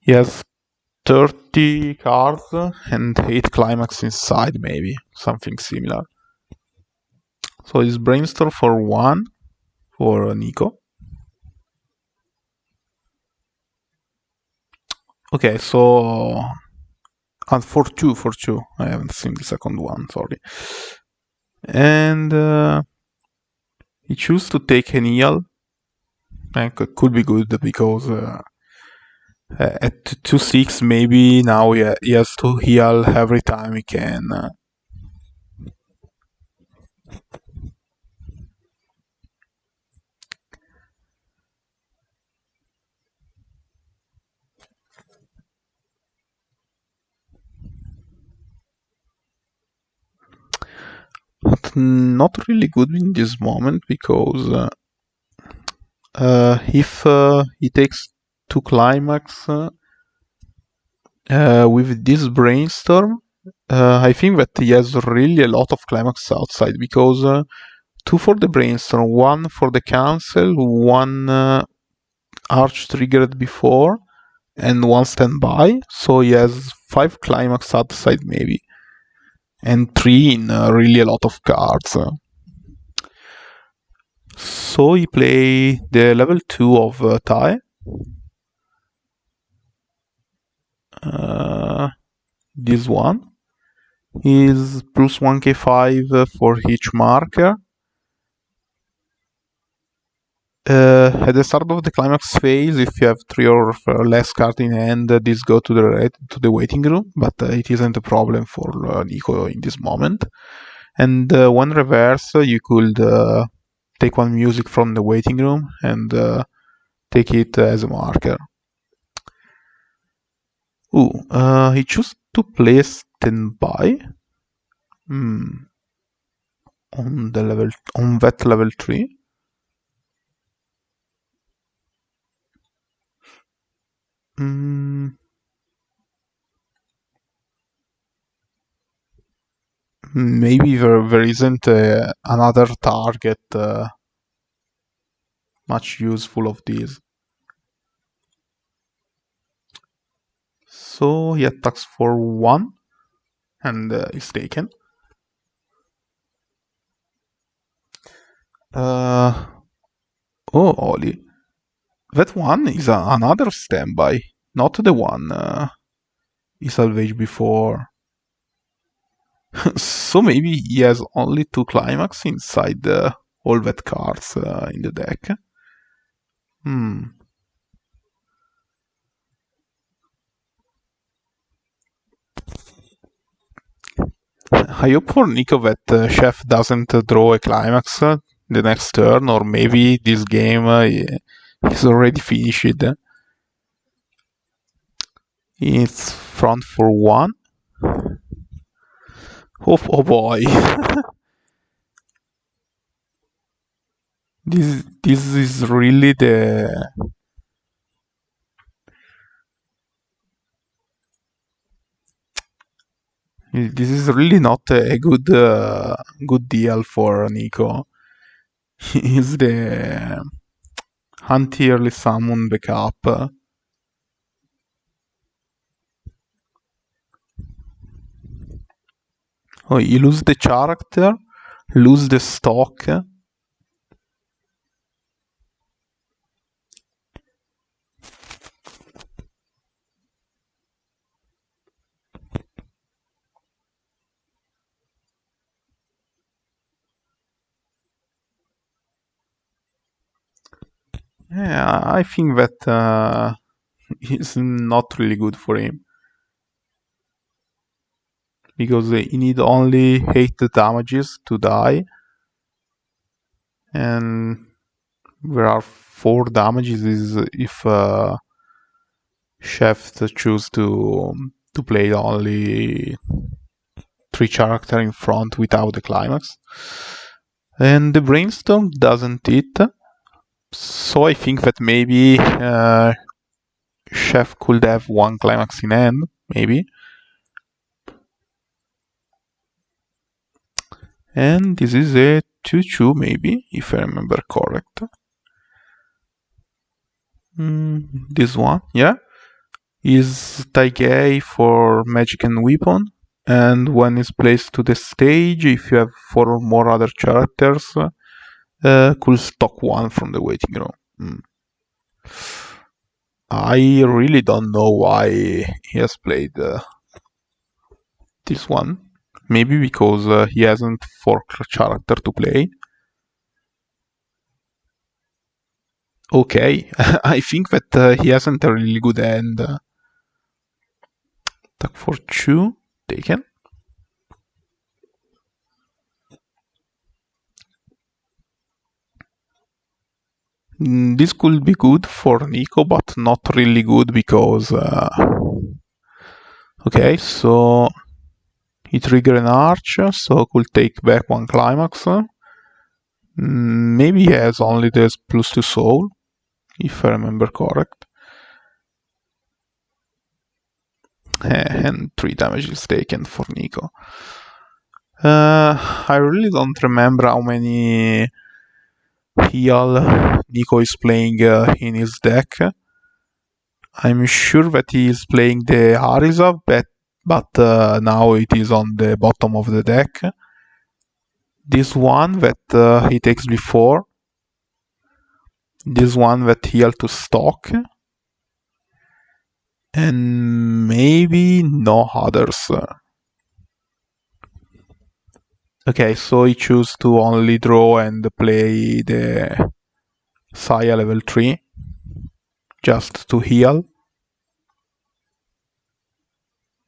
He has 30 cards and 8 climax inside, maybe, something similar. So it's brainstorm for 1 for Nico. Okay, so for two. I haven't seen the second one, sorry. And he chose to take an heal. Could be good because at 2-6 maybe now he has to heal every time he can. But not really good in this moment because if he takes 2 climax with this brainstorm, I think that he has really a lot of climax outside because 2 for the brainstorm, 1 for the cancel, 1 arch triggered before, and 1 standby. So he has 5 climax outside maybe, and 3 in really a lot of cards. So he play the level 2 of Tai. This one is plus 1k5 for each marker. At the start of the climax phase, if you have 3 or less cards in hand, these go to the waiting room, but it isn't a problem for Nico in this moment. And when reverse, you could take 1 music from the waiting room and take it as a marker. He chose to play standby on that level 3. Maybe there isn't another target much useful of these. So he attacks for 1 and is taken. Oh, Oli. That one is another standby, not the one he salvaged before. So maybe he has only 2 climax inside all that cards in the deck. I hope for Nico that Chef doesn't draw a climax the next turn, or maybe this game is already finished. It's front for 1. Oh boy. This is really the... This is really not a good deal for Nico. He's the anti-early summon backup. Oh, you lose the character, lose the stock. Yeah, I think that is not really good for him. Because he need only 8 damages to die. And there are 4 damages is if Chef choose to play only 3 characters in front without the climax. And the brainstorm doesn't hit, so I think that maybe Chef could have 1 climax in hand, maybe. And this is a 2-2 maybe, if I remember correct. This one, yeah, is Taigei for magic and weapon, and when it's placed to the stage, if you have 4 or more other characters, could stock 1 from the waiting room. I really don't know why he has played this one. Maybe because he hasn't 4 character to play. Okay, I think that he hasn't a really good hand. Attack for 2, taken. This could be good for Nico, but not really good because... okay, so he trigger an arch, so could take back 1 climax. Maybe he has only this +2 soul, if I remember correct. And 3 damage is taken for Nico. I really don't remember how many heal Nico is playing in his deck. I'm sure that he is playing the Harizov, but now it is on the bottom of the deck. This one that he takes before. This one that heal to stock. And maybe no others. Okay, so he choose to only draw and play the Saya level 3 just to heal.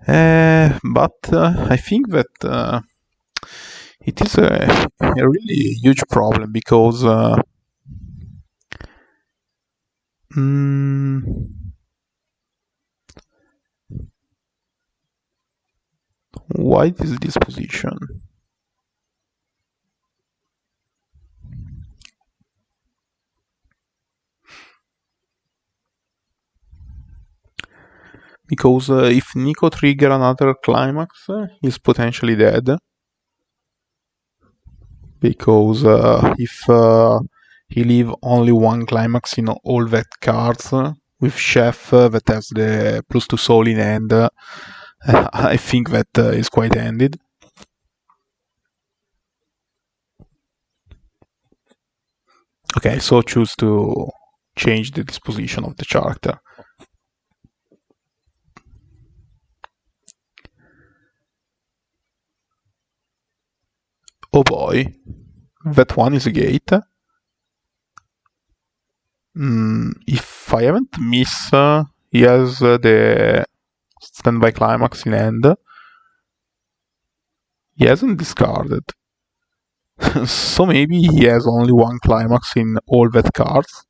But I think that it is a really huge problem because why is this position? Because if Nico trigger another climax, he's potentially dead. Because if he leave only 1 climax in all that cards, with Chef that has the +2 soul in hand, I think that is quite ended. Okay, so choose to change the disposition of the character. Oh boy, that one is a gate. If I haven't missed, he has the standby climax in hand. He hasn't discarded. So maybe he has only 1 climax in all that cards.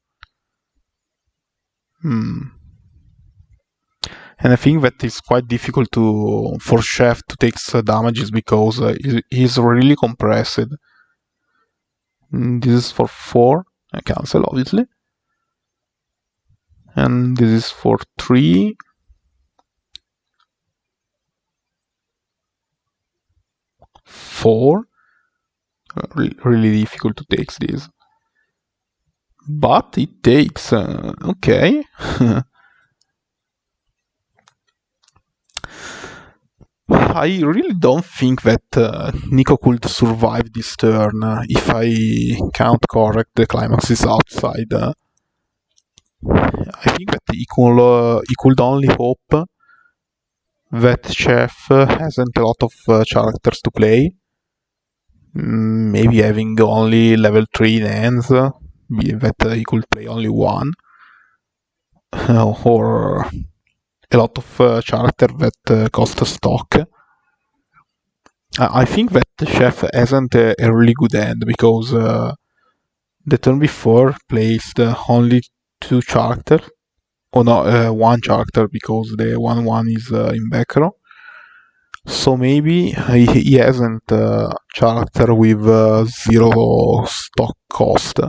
And I think that it's quite difficult for Chef to take damages because he's really compressed. This is for 4. I cancel, obviously. And this is for 3. 4. Really difficult to take this. But it takes. Okay. I really don't think that Nico could survive this turn. If I count correct, the climax is outside. I think that he could only hope that Chef hasn't a lot of characters to play. Maybe having only level 3 in hands, that he could play only 1. Or a lot of characters that cost stock. I think that Chef hasn't a really good hand because the turn before placed only 2 characters. Oh no, 1 character because the 1-1 is in back row. So maybe he hasn't character with 0 stock cost.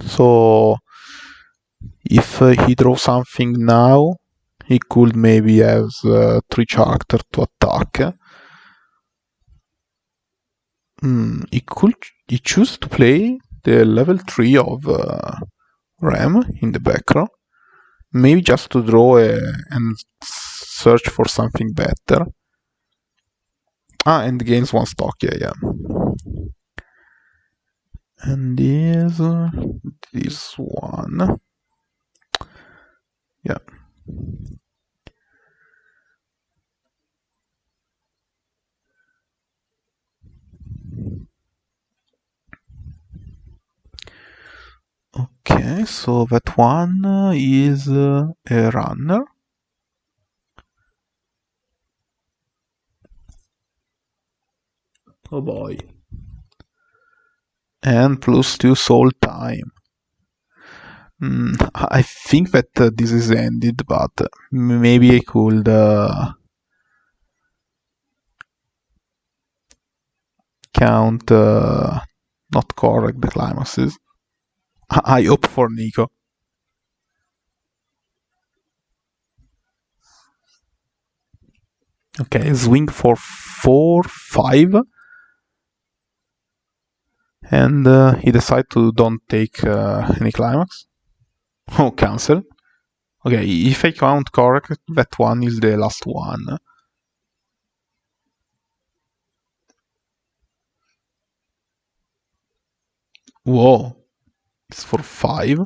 So if he draws something now, he could maybe have 3 character to attack. He choose to play the level 3 of Ram in the back row. Maybe just to draw and search for something better. And gains 1 stock, yeah. And this one. Yeah. Okay, so that one is a runner. Oh boy. And plus 2 soul time. I think that this is ended, but maybe I could count not correct the climaxes. I hope for Nico. Okay, swing for 4-5. And he decided to don't take any climax. Oh, cancel. Okay, if I count correct, that one is the last one. Whoa, it's for 5.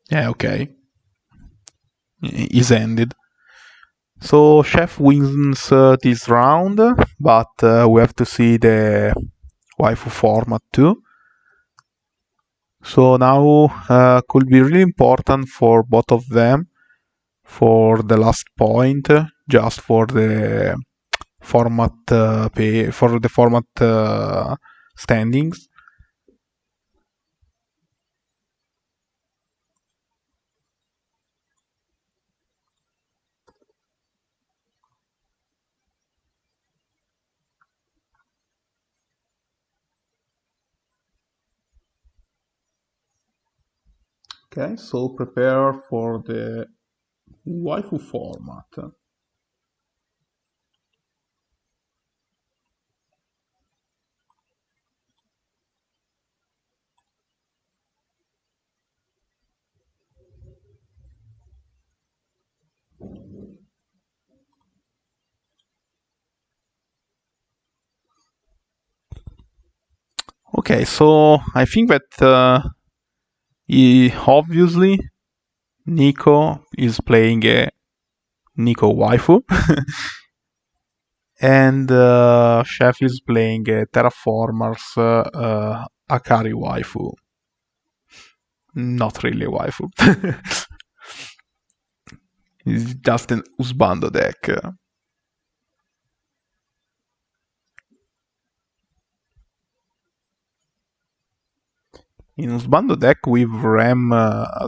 Yeah, okay. Is ended. So Chef wins this round, but we have to see the Waifu format too. So now could be really important for both of them for the last point, just for the format standings. Okay, so prepare for the Waifu format. Okay, so I think that obviously Nico is playing a Nico Waifu. And Chef is playing a Terraformers Akari Waifu. Not really a waifu. It's just an Usbando deck. In Usbando deck with Ram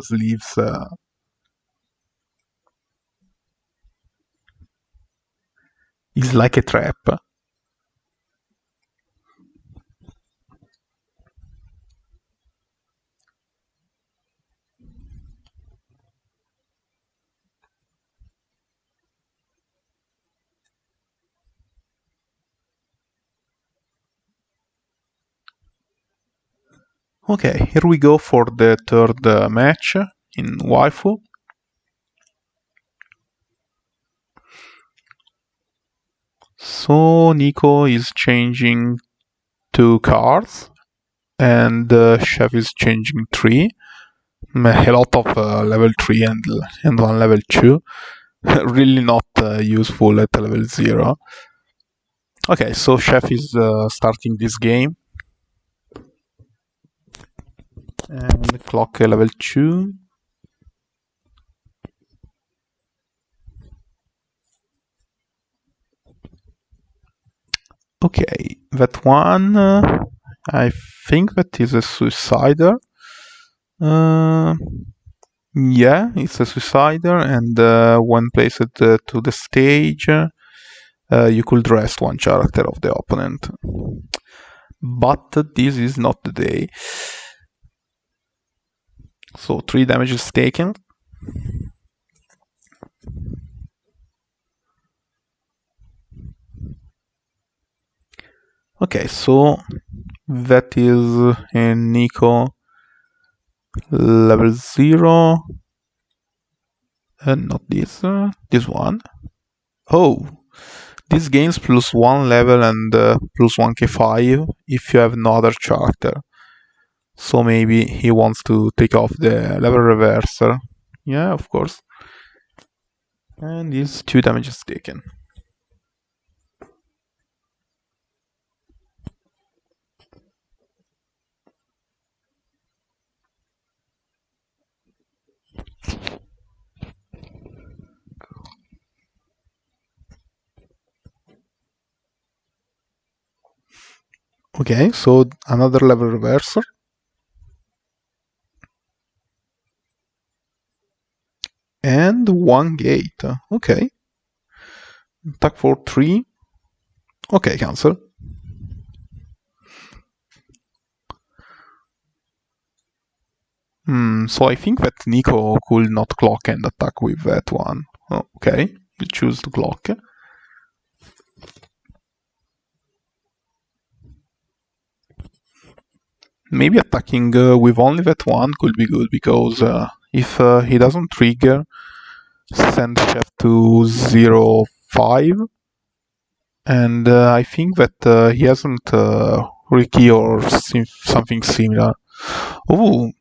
sleeves. Is like a trap. Okay, here we go for the third match in Waifu. So Nico is changing 2 cards, and Chef is changing 3. A lot of level 3 and 1 level 2. Really not useful at level 0. Okay, so Chef is starting this game. And clock level 2. Okay, that one, I think that is a suicider. Yeah, it's a suicider, and when placed to the stage, you could rest one character of the opponent. But this is not the day. So 3 damages taken. Okay, so that is a Nico level 0. Not this, this one. Oh, this gains +1 level and +1 K5 if you have no other character. So maybe he wants to take off the level reverser. Yeah, of course. And these 2 damages taken. Okay, so another level reverser. And 1 gate. Okay. Attack for 3. Okay, cancel. So I think that Nico could not clock and attack with that one. Oh, okay, you choose to clock. Maybe attacking with only that one could be good, because if he doesn't trigger, send chef to 0-5, and I think that he hasn't Ricky or something similar. Oh,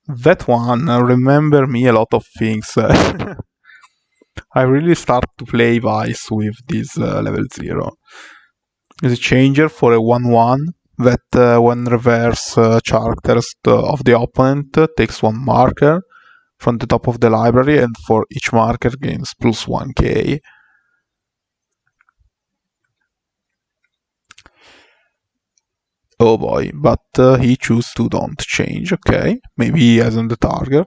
that one remember me a lot of things. I really start to play Weiss with this level 0. It's a changer for a 1-1 that when reverse characters of the opponent takes 1 marker from the top of the library, and for each marker gains +1k. Oh boy, but he chooses to don't change. Okay, maybe he hasn't the target.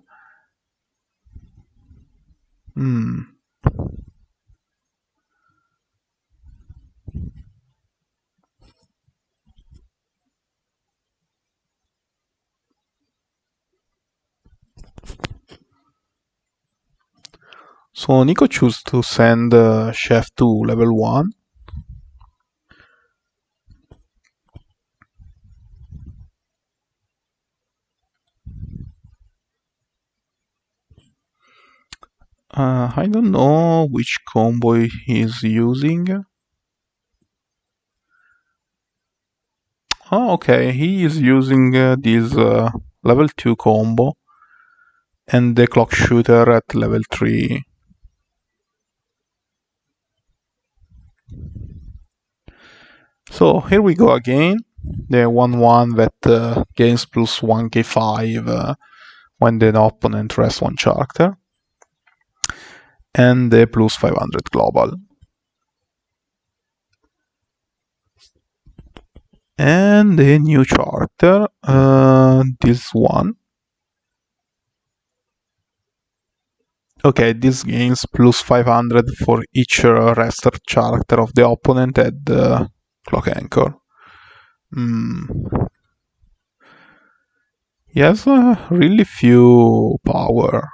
So Nico chooses to send chef to level 1. I don't know which combo he's using. Oh, okay, he is using this level 2 combo and the clock shooter at level 3. So here we go again, the 1-1 that gains +1 K5 when the opponent rests 1 character, and the +500 global. And the new character, this one. Okay, this gains +500 for each rested character of the opponent at the clock anchor. He has really few power.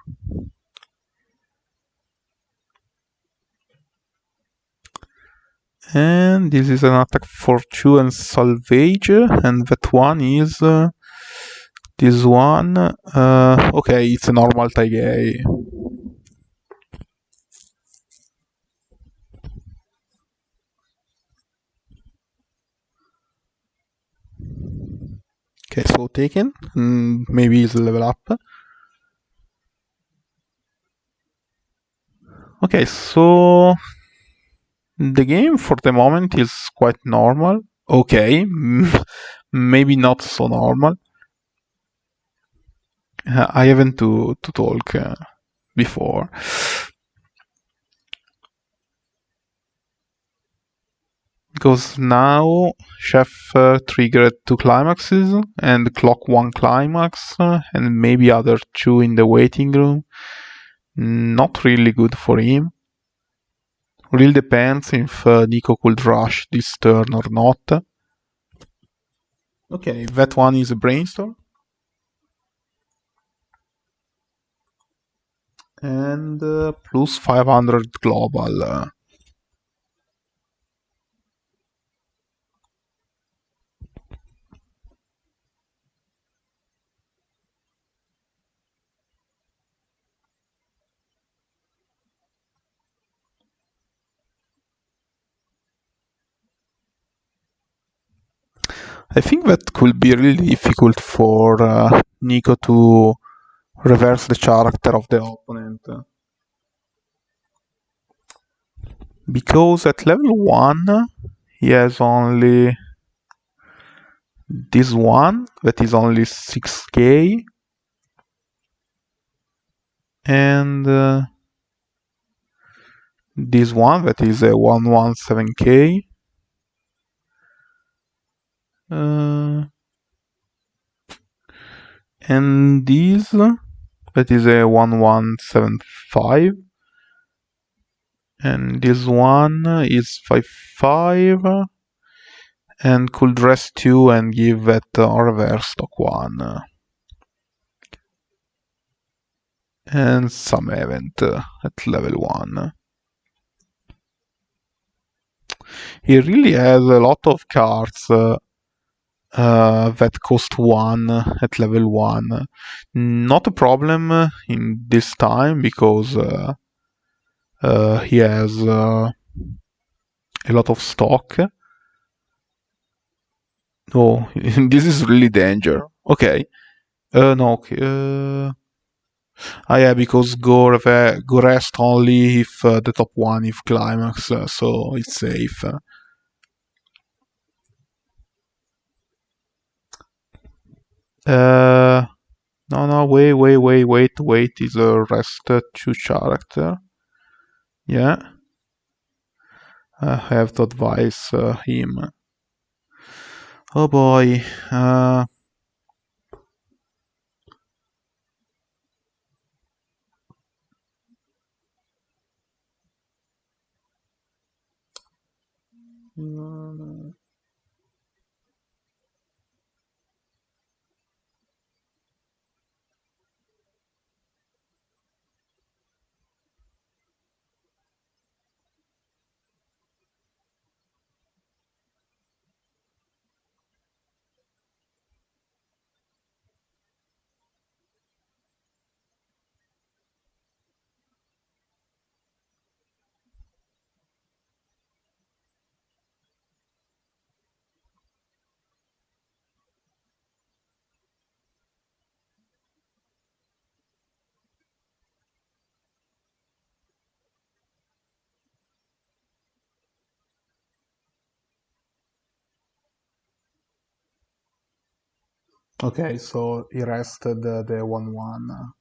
And this is an attack for 2 and salvage, and that one is this one. Okay, it's a normal Taigei. Okay, so taken. Maybe it's level up. Okay, so the game for the moment is quite normal. Okay, maybe not so normal. I haven't to talk before. because now Chef triggered 2 climaxes and clock 1 climax and maybe other 2 in the waiting room. Not really good for him. Really depends if Nico could rush this turn or not. Okay, that one is a brainstorm. And plus 500 global. I think that could be really difficult for Nico to reverse the character of the opponent. Because at level 1 he has only this one that is only 6k and this one that is a 117k. And this that is a 1175 and this one is 55 and could rest 2 and give that reverse stock 1 and some event at level 1. He really has a lot of cards that cost 1 at level 1. Not a problem in this time because he has a lot of stock. Oh, this is really danger. Okay. No, okay. Yeah, because go rest only if the top 1 if climax, so it's safe. No, wait, is a rest 2 character. Yeah. I have to advise him. Oh boy. Okay, so he rested the 1-1.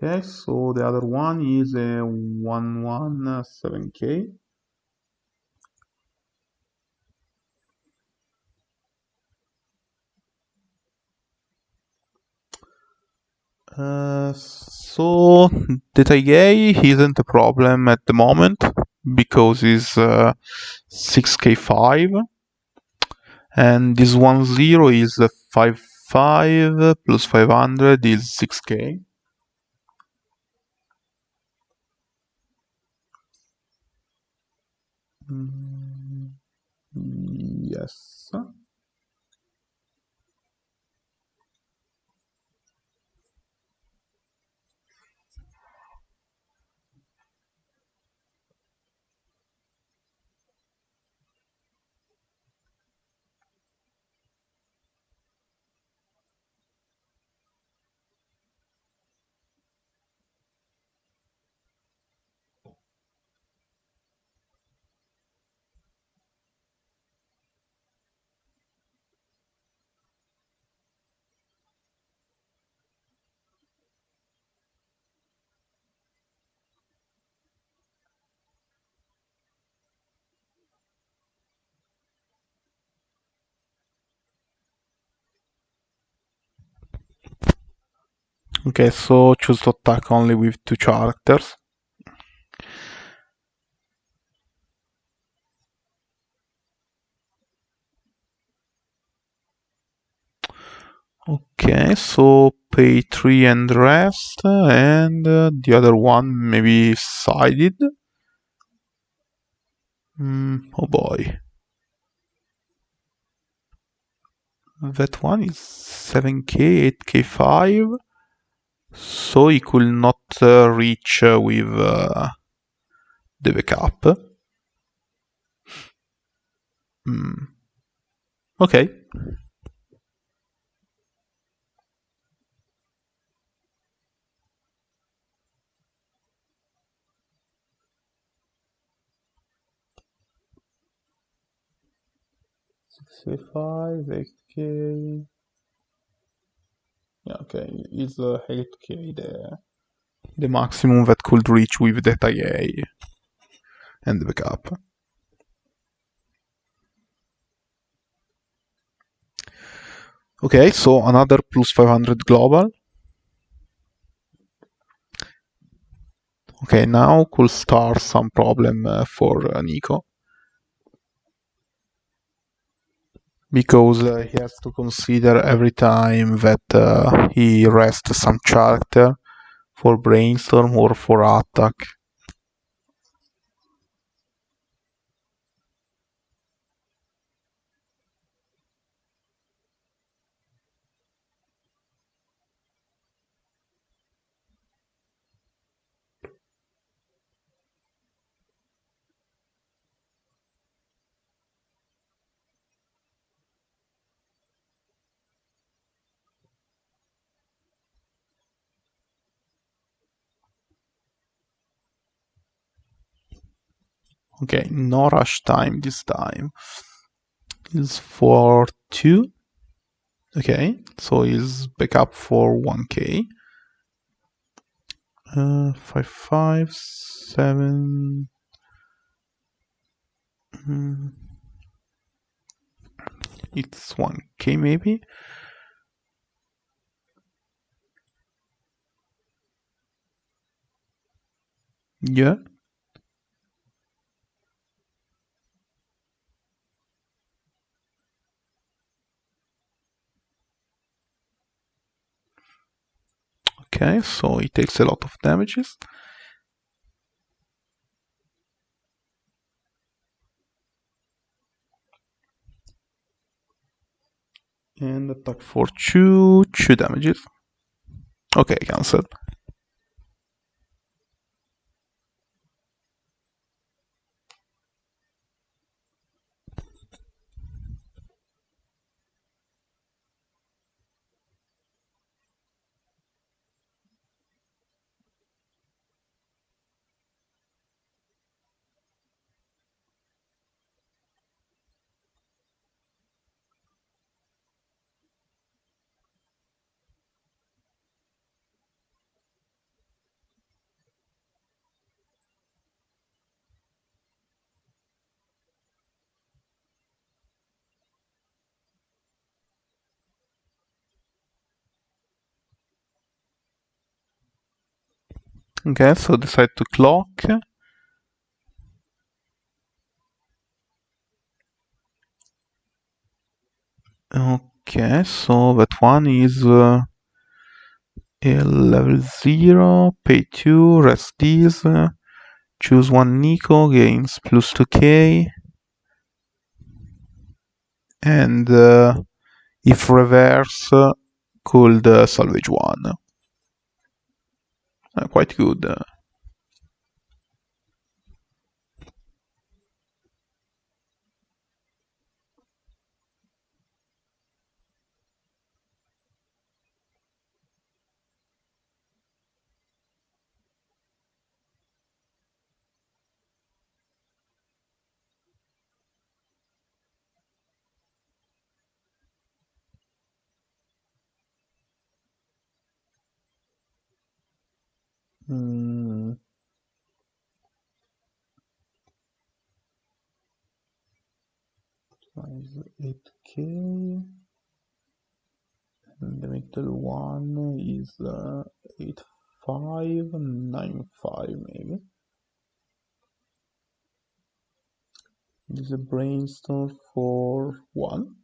Okay, so the other one is a 117k. So the Taigei isn't a problem at the moment because it's 6k5 and this 10 is 55 plus 500 is 6k. Yes. Okay, so choose to attack only with 2 characters. Okay, so pay 3 and rest, and the other one maybe sided. Oh boy. That one is 7k, 8k 5. So he could not reach with the backup. Okay. C5, 8k. Yeah, okay, it's 8k the maximum that could reach with the IA and the backup. Okay, so another plus 500 global. Okay, now could start some problem for Nico. Because he has to consider every time that he rests some character for brainstorm or for attack. Okay, no rush time this time. Is for 2. Okay, so is backup for 1k. 5, 5, 7. It's 1k maybe. Yeah. Okay, so it takes a lot of damages. And attack for 2 damages. Okay, cancelled. Okay, so decide to clock. Okay, so that one is a level 0, pay 2, rest these, choose one Nico, gains plus 2k, and if reverse, could salvage 1. Quite good. Mm. Size 8k. and the middle one is 8595 maybe. This is a brainstorm for 1.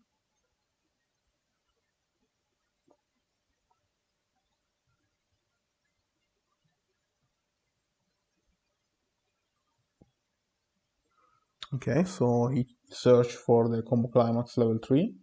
Okay, so he searched for the combo climax level 3.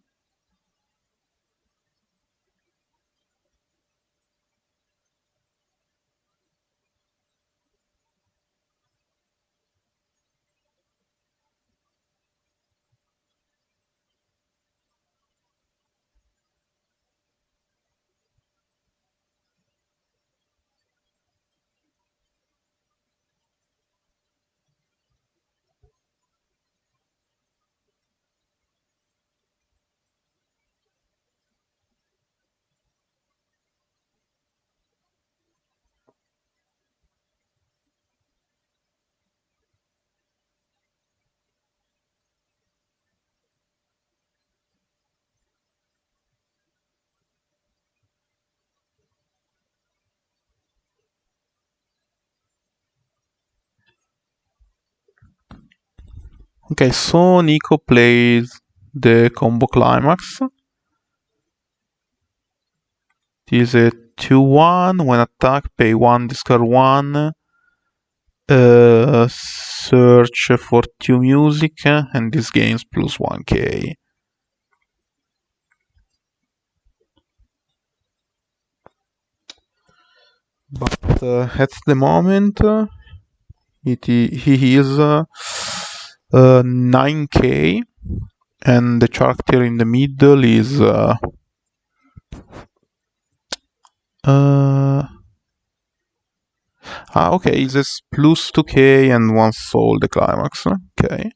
Okay, so Nico plays the combo climax. This is a 2-1. When attack, pay 1, discard 1. Search for 2 music, and this gains plus 1k. But at the moment, he is 9k, and the character in the middle is okay, it's this plus 2k and 1 soul the climax. Okay.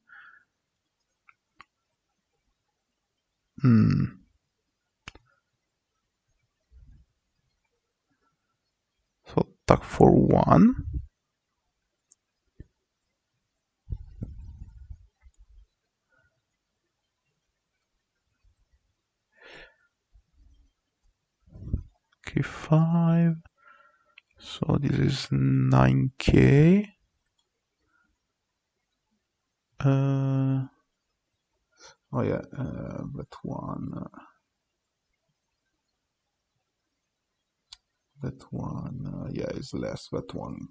So attack for 1. K5. So this is 9k. Oh yeah, that one. Yeah, is less. That one.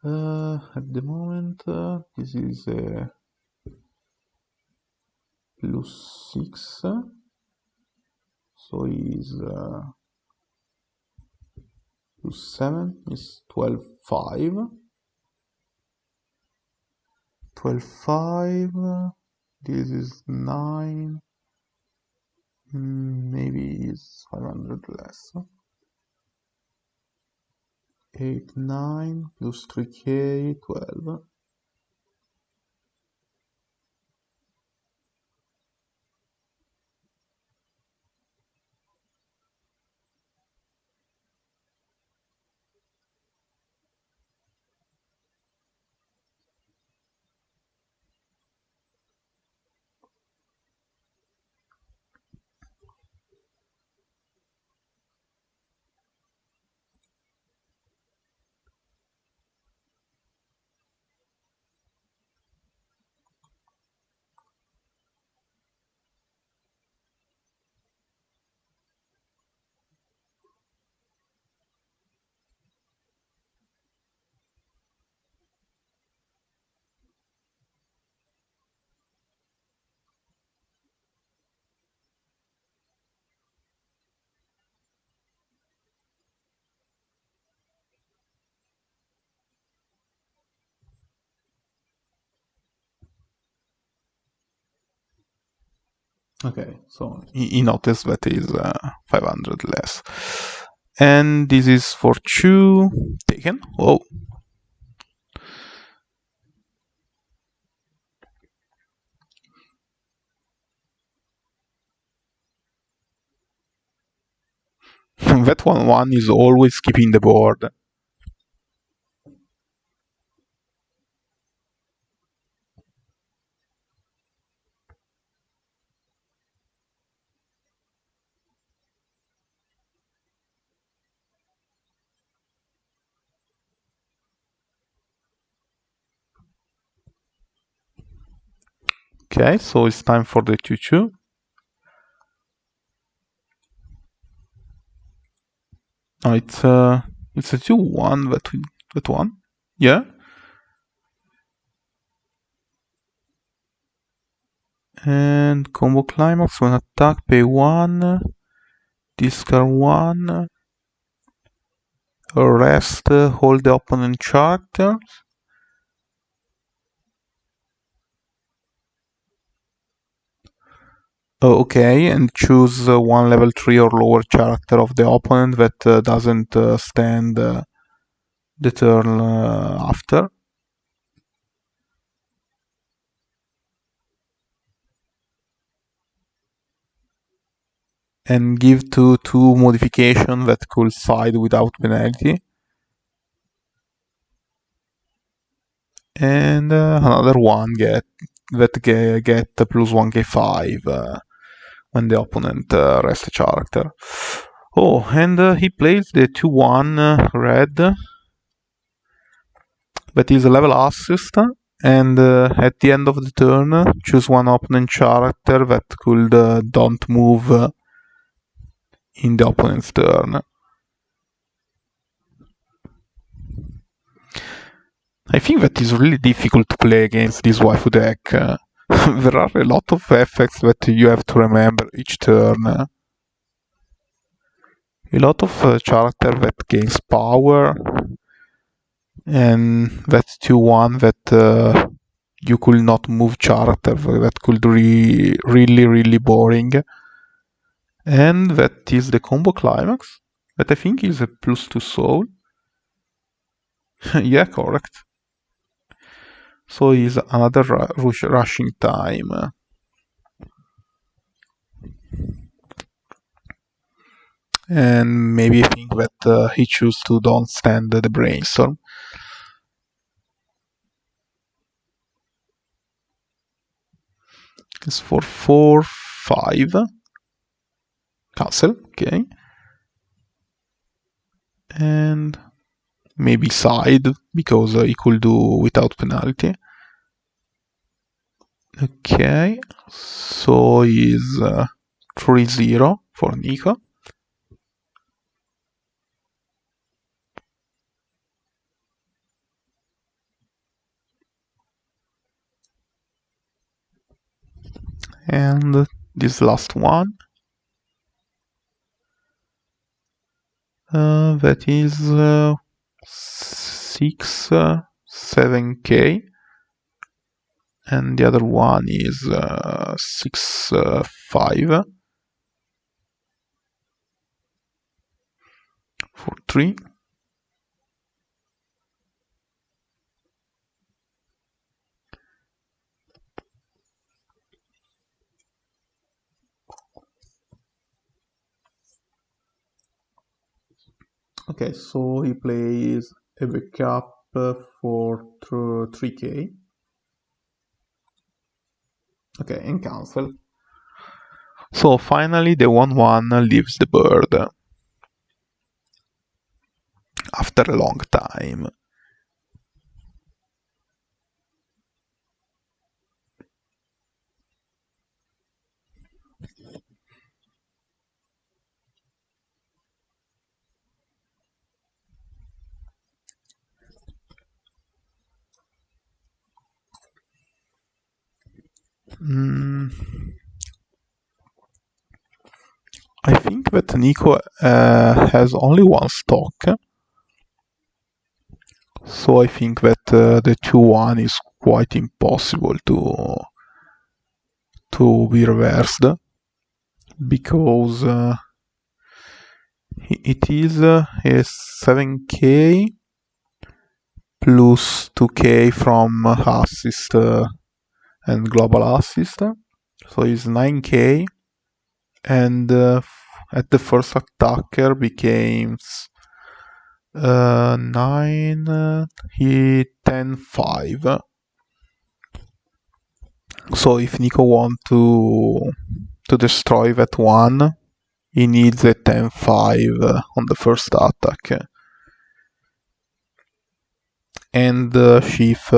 At the moment, this is a plus 6. So is plus 7 is 12.5. 12.5. This is 9. Maybe it's 500 less. 8, 9 plus 3k, 12. Okay, so he noticed that is 500 less. And this is for 2 taken. Oh. That one is always keeping the board. Okay, so it's time for the 2-2. No, it's a 2-1 that one. Yeah. And combo climax when attack, pay 1, discard 1, rest, hold the opponent characters. Oh, okay, and choose one level 3 or lower character of the opponent that doesn't stand the turn after. And give to 2 modification that could side without penalty. And another one get plus 1k5 when the opponent rests a character. Oh, and he plays the 2-1 red that is a level assist, and at the end of the turn choose one opponent character that could don't move in the opponent's turn. I think that is really difficult to play against this Waifu deck. There are a lot of effects that you have to remember each turn. A lot of character that gains power, and that's 2-1 that you could not move character, that could be really boring. And that is the combo climax, that I think is a +2 soul. Yeah, correct. So is another rushing time. And maybe I think that he chose to don't stand the brainstorm. It's for 4-5. Cancel, okay. And maybe side, because he could do without penalty. Okay, so is 3-0 for Nico. And this last one, that is 6-7k, and the other one is 6-5 for 3. Okay, so he plays a backup for 3k. Okay, and cancel. So finally the 1-1 leaves the board after a long time. I think that Nico has only one stock, so I think that the 2-1 is quite impossible to be reversed, because it is a 7k plus 2k from assist and global assist, so it's 9k, and at the first attacker becomes 9, he 10-5. So if Nico want to destroy that one, he needs a 10-5 on the first attack. And Chief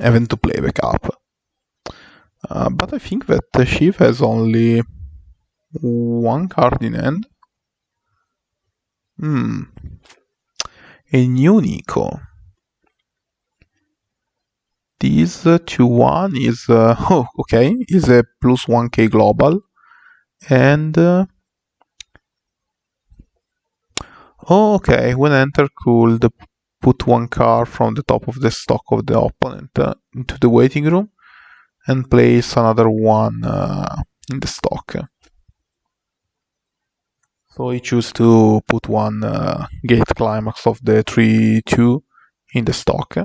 event to playback up. But I think that Shiv has only one card in hand. A new Nico. This 2-1 is oh, okay, is a plus 1k global, and oh, okay, when enter could put one card from the top of the stock of the opponent into the waiting room and place another one in the stock. So he choose to put one gate climax of the 3-2 in the stock.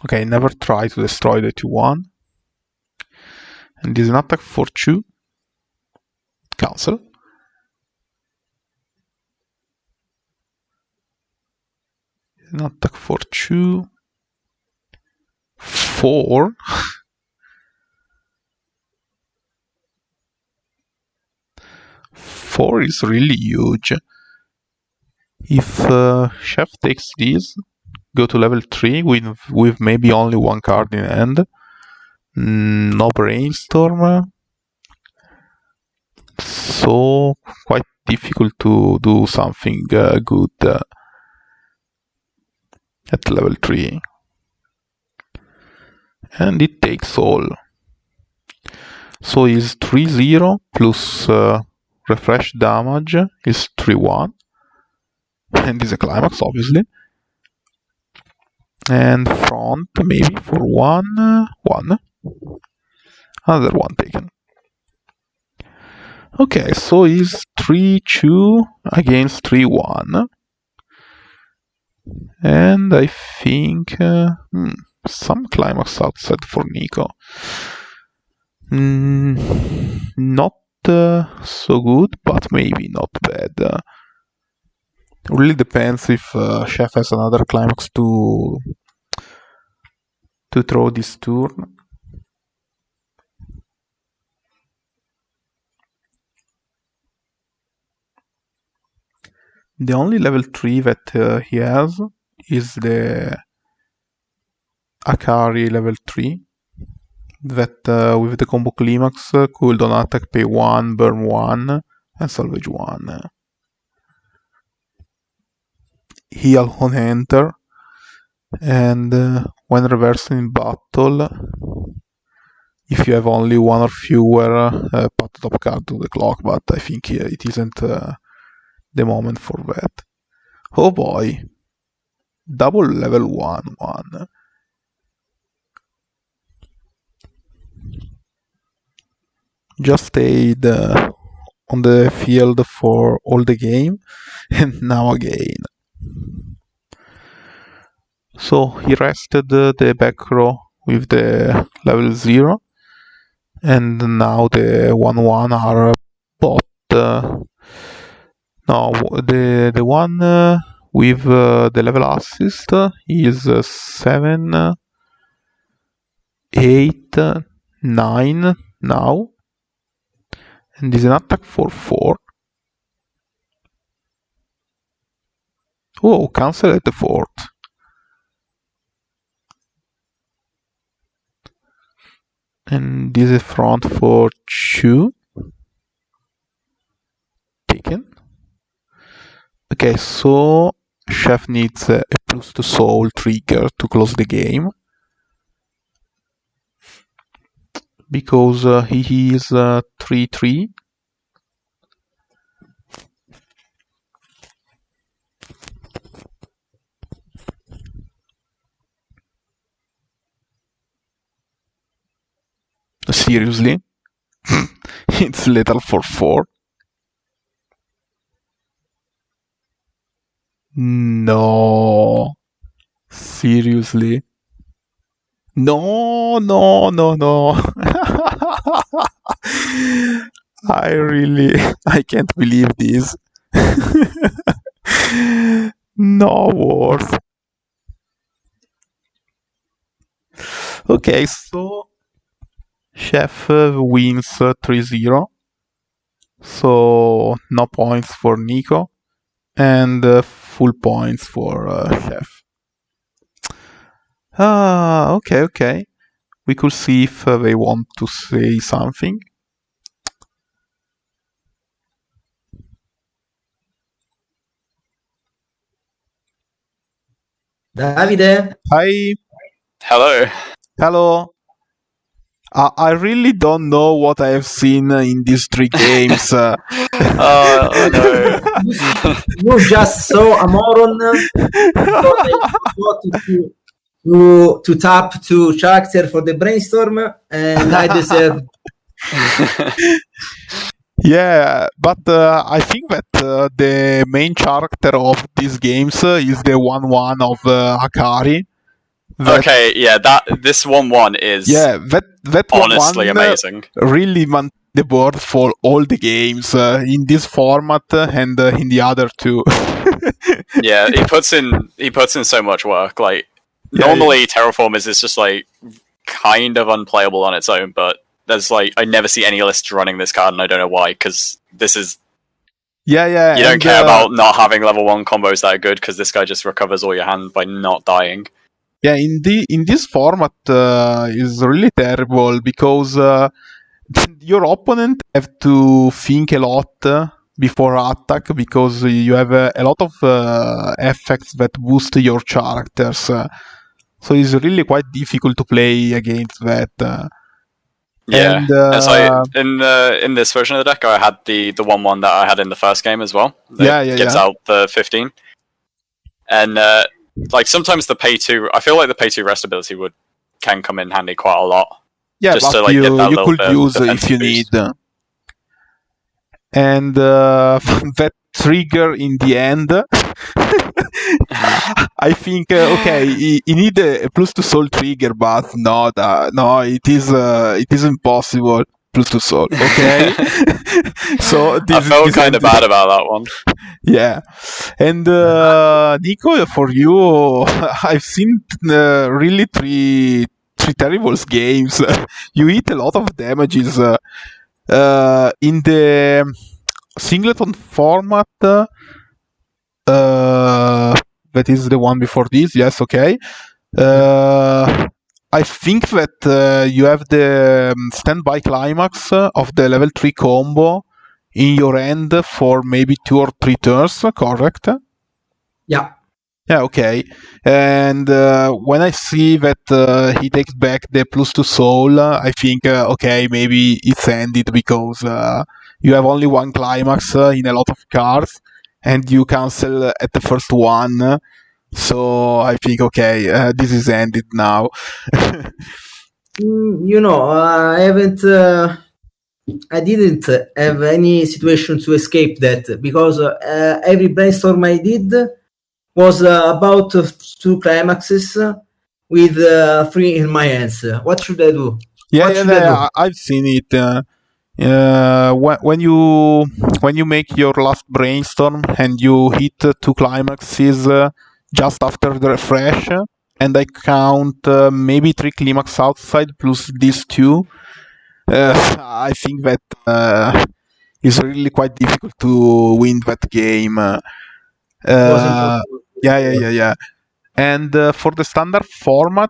Okay, never try to destroy the 2-1. And this is an attack for 2. Cancel. An attack for 2. 4. 4 is really huge. If Chef takes this, go to level 3 with maybe only one card in hand. No brainstorm. So quite difficult to do something good at level 3. And it takes all. So is 3-0 plus refresh damage is 3-1. And is a climax, obviously. And front maybe for 1. Another one taken. Okay, so is 3-2 against 3-1. And I think some climax outside for Nico. Not so good, but maybe not bad. Really depends if Chef has another climax to throw this turn. The only level 3 that he has is the Akari level 3 that with the combo climax cooldown attack pay 1, burn 1 and salvage 1. He alone enter, and when reversing in battle, if you have only one or fewer, put the top card to the clock, but I think it isn't the moment for that. Oh boy, double level 1-1. Just stayed on the field for all the game, and now again. So he rested the back row with the level 0, and now the 1-1 are bot. No, the one with the level assist is 7, 8, 9 now, and is an attack for 4. Oh, cancel at the 4th. And this is front for 2. Taken. Okay, so Chef needs a plus 2 soul trigger to close the game. Because he is 3-3. Seriously? It's lethal for 4. No. Seriously? No. I can't believe this. No words. Okay, so Chef wins 3-0. So no points for Nico. And full points for Chef. Okay. We could see if they want to say something. Davide? Hi. Hello. Hello. I really don't know what I have seen in these 3 games. Oh no. You just saw a moron to tap 2 characters for the brainstorm, and I deserve. Yeah, but I think that the main character of these games is the 1-1 of Akari. Okay, yeah, this 1-1 is that honestly 1-1 amazing. Really won the board for all the games in this format and in the other 2. Yeah, he puts in so much work. Like normally Terraform is just like kind of unplayable on its own, but there's like I never see any lists running this card, and I don't know why, because this is you don't care about not having level 1 combos that are good, because this guy just recovers all your hand by not dying. Yeah, in this format is really terrible because your opponent have to think a lot before attack, because you have a lot of effects that boost your characters. So it's really quite difficult to play against that. Yeah, and so in this version of the deck, I had the 1-1 that I had in the first game as well. That gives out the 15, and like sometimes the pay 2. I feel like the pay 2 rest ability can come in handy quite a lot. Yeah, just but to, like, you get that could use if you boost. need. And that trigger in the end, I think you need a plus 2 soul trigger, but no, it is impossible. Plus 2 soul, okay. So I felt kind of bad about that one. Yeah, and Nico, for you, I've seen really three terrible games. You eat a lot of damages in the Singleton format. That is the one before this. Yes, okay. I think that you have the standby climax of the level 3 combo in your end for maybe 2 or 3 turns, correct? Yeah. Yeah, okay. And when I see that he takes back the plus 2 soul, I think, okay, maybe it's ended, because you have only 1 climax in a lot of cards, and you cancel at the first one. So I think, okay, this is ended now. I didn't have any situation to escape that, because every brainstorm I did was about 2 climaxes with 3 in my hands. What should I do? Yeah, I've seen it. When you make your last brainstorm and you hit 2 climaxes just after the refresh, and I count maybe 3 climax outside plus these 2. I think that it's really quite difficult to win that game. Yeah. And for the standard format,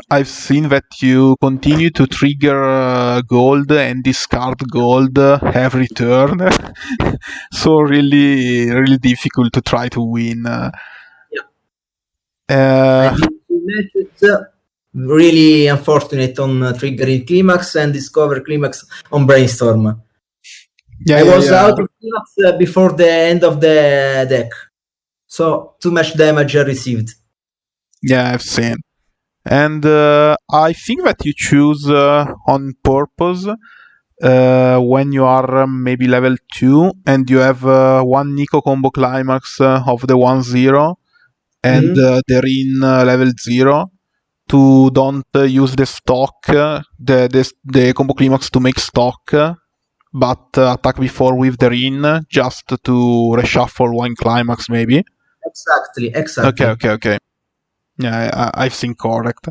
I've seen that you continue to trigger gold and discard gold every turn. So really, really difficult to try to win. I did 2 matches. Really unfortunate on triggering climax and discover climax on brainstorm. I was out of climax before the end of the deck, so too much damage I received. Yeah, I've seen. And I think that you choose on purpose when you are maybe level 2 and you have 1 Nico combo climax of the 1-0 and they're in level 0, to don't use the stock, the combo climax to make stock, but attack before with the rin, just to reshuffle 1 climax maybe. Exactly. Okay. Yeah, I think correct.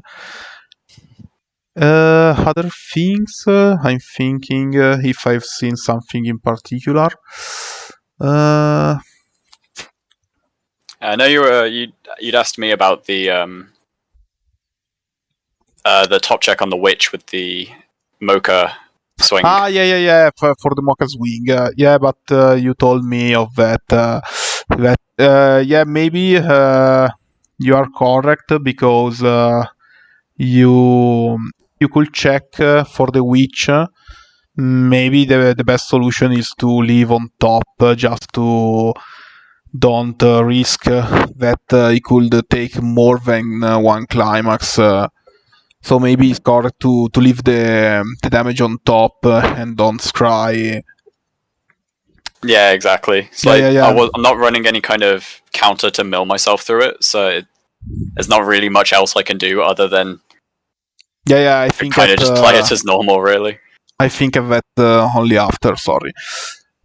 Other things, I'm thinking if I've seen something in particular. I know you'd asked me about the top check on the witch with the Mocha swing. Yeah. For the Mocha swing. Yeah, but you told me of that. Yeah, maybe you are correct because you could check for the witch. Maybe the best solution is to leave on top just to don't risk that he could take more than one climax. So maybe it's correct to leave the damage on top and don't scry. Yeah, exactly. It's I'm not running any kind of counter to mill myself through it, so there's not really much else I can do other than I think kind of just play it as normal, really. I think of that only after. Sorry.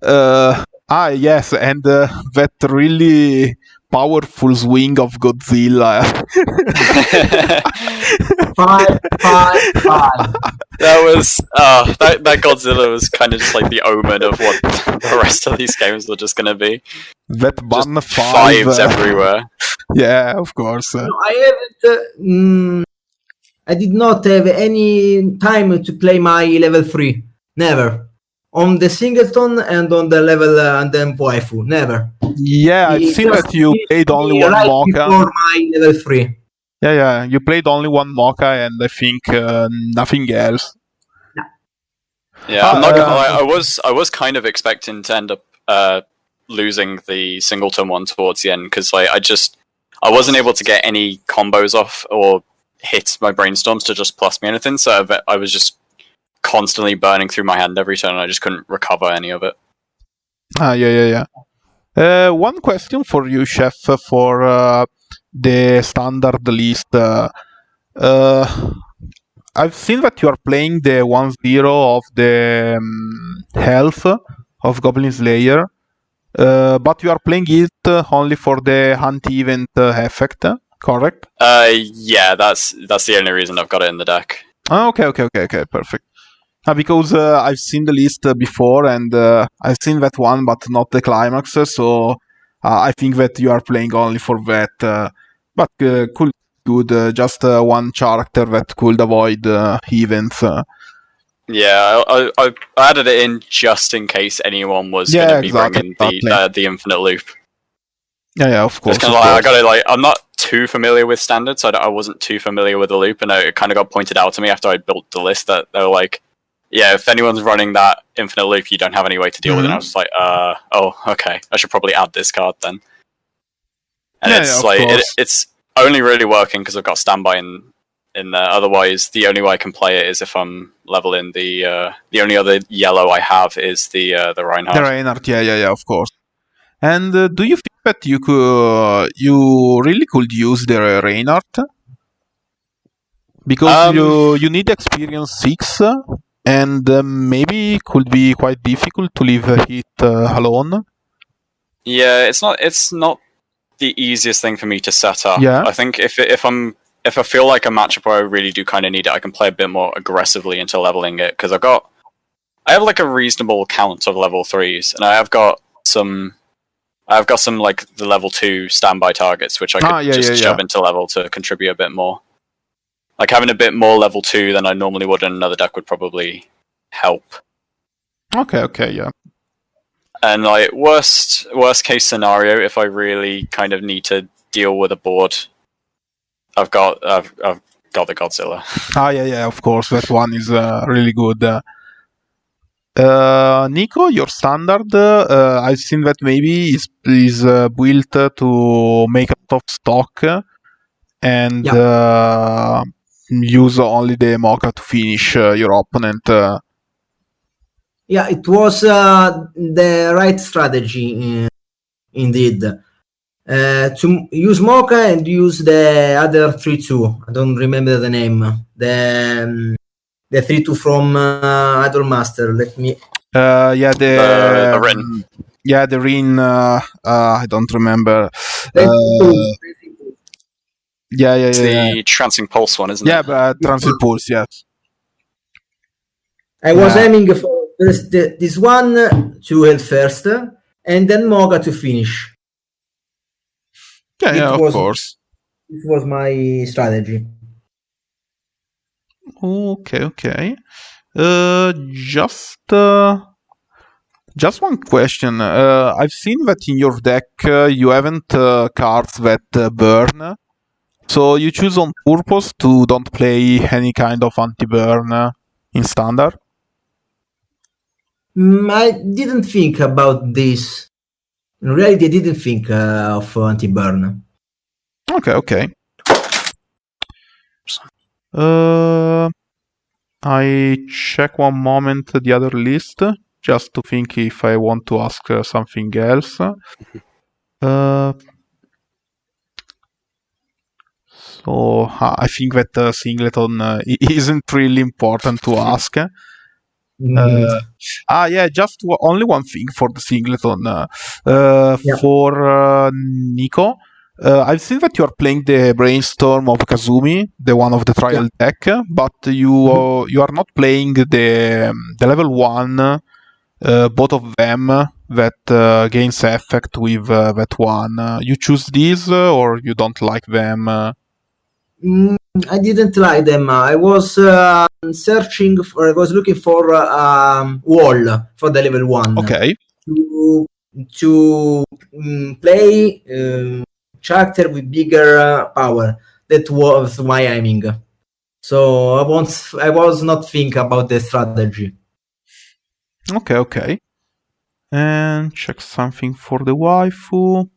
Yes, and that really powerful swing of Godzilla. 5. That was that Godzilla was kind of just like the omen of what the rest of these games were just gonna be. That bun just fives everywhere. Yeah, of course. No, I haven't. I did not have any time to play my level 3. Never. On the Singleton and on the level and then Waifu. Never. Yeah, I've seen that you played only one Mocha. Before my level 3. Yeah. You played only one Mocha and I think nothing else. No. Yeah, I'm not gonna lie. I was kind of expecting to end up losing the Singleton one towards the end because like I wasn't able to get any combos off or hit my brainstorms to just plus me anything, so I was just constantly burning through my hand every turn and I just couldn't recover any of it. Yeah. One question for you, Chef, for the standard list. I've seen that you are playing the 1-0 of the health of Goblin Slayer, but you are playing it only for the anti-event effect, correct? Yeah, that's the only reason I've got it in the deck. Okay, perfect. Because I've seen the list before and I've seen that one, but not the climax. So I think that you are playing only for that. But cool, good. Just one character that could avoid events. Yeah, I added it in just in case anyone was going to be bringing the infinite loop. Yeah, of course. It's kind of like I got it. Like I'm not too familiar with standard, so I wasn't too familiar with the loop, and it kind of got pointed out to me after I built the list that they were like, "Yeah, if anyone's running that infinite loop, you don't have any way to deal with it." And I was just like, "Oh, okay. I should probably add this card then." And it's like it's only really working because I've got standby in there. Otherwise, the only way I can play it is if I'm leveling the only other yellow I have is the Reinhardt. The Reinhardt, yeah, of course. And do you think that you really could use the Reinhardt? Because you need experience 6, and maybe it could be quite difficult to leave it alone. Yeah, it's not the easiest thing for me to set up. Yeah. I think if I feel like a matchup where I really do kind of need it, I can play a bit more aggressively into leveling it because I have like a reasonable count of level 3s, and I've got some like the level 2 standby targets which I could shove into level to contribute a bit more. Like having a bit more level 2 than I normally would in another deck would probably help. Okay, yeah. And like worst case scenario, if I really kind of need to deal with a board, I've got the Godzilla. Yeah, of course, that one is really good. Nico, your standard, I've seen that maybe is built to make out of stock and use only the Mocha to finish your opponent. Yeah, it was the right strategy, indeed. To use Mocha and use the other 3-2. I don't remember the name. The 3-2 from Idolmaster. Let me. The Rin. Yeah, the Rin. I don't remember. It's the Transing Pulse one, isn't it? Yeah, but Transing Pulse, yes. I was aiming for this one to head first, and then Moga to finish. Yeah, of course. It was my strategy. Okay. Just one question. I've seen that in your deck you haven't cards that burn. So you choose on purpose to don't play any kind of anti-burn in standard? I didn't think about this. In reality, I didn't think of anti-burn. Okay. I check one moment the other list just to think if I want to ask something else. So I think that Singleton isn't really important to ask. Just only one thing for the Singleton. For Nico, I've seen that you are playing the Brainstorm of Kazumi, the one of the trial deck, but you are not playing the level 1, both of them that gains effect with that one. You choose these or you don't like them? I didn't like them. I was I was looking for wall for the level 1. Okay. To play character with bigger power. That was my aiming. So I was not thinking about the strategy. Okay. And check something for the waifu.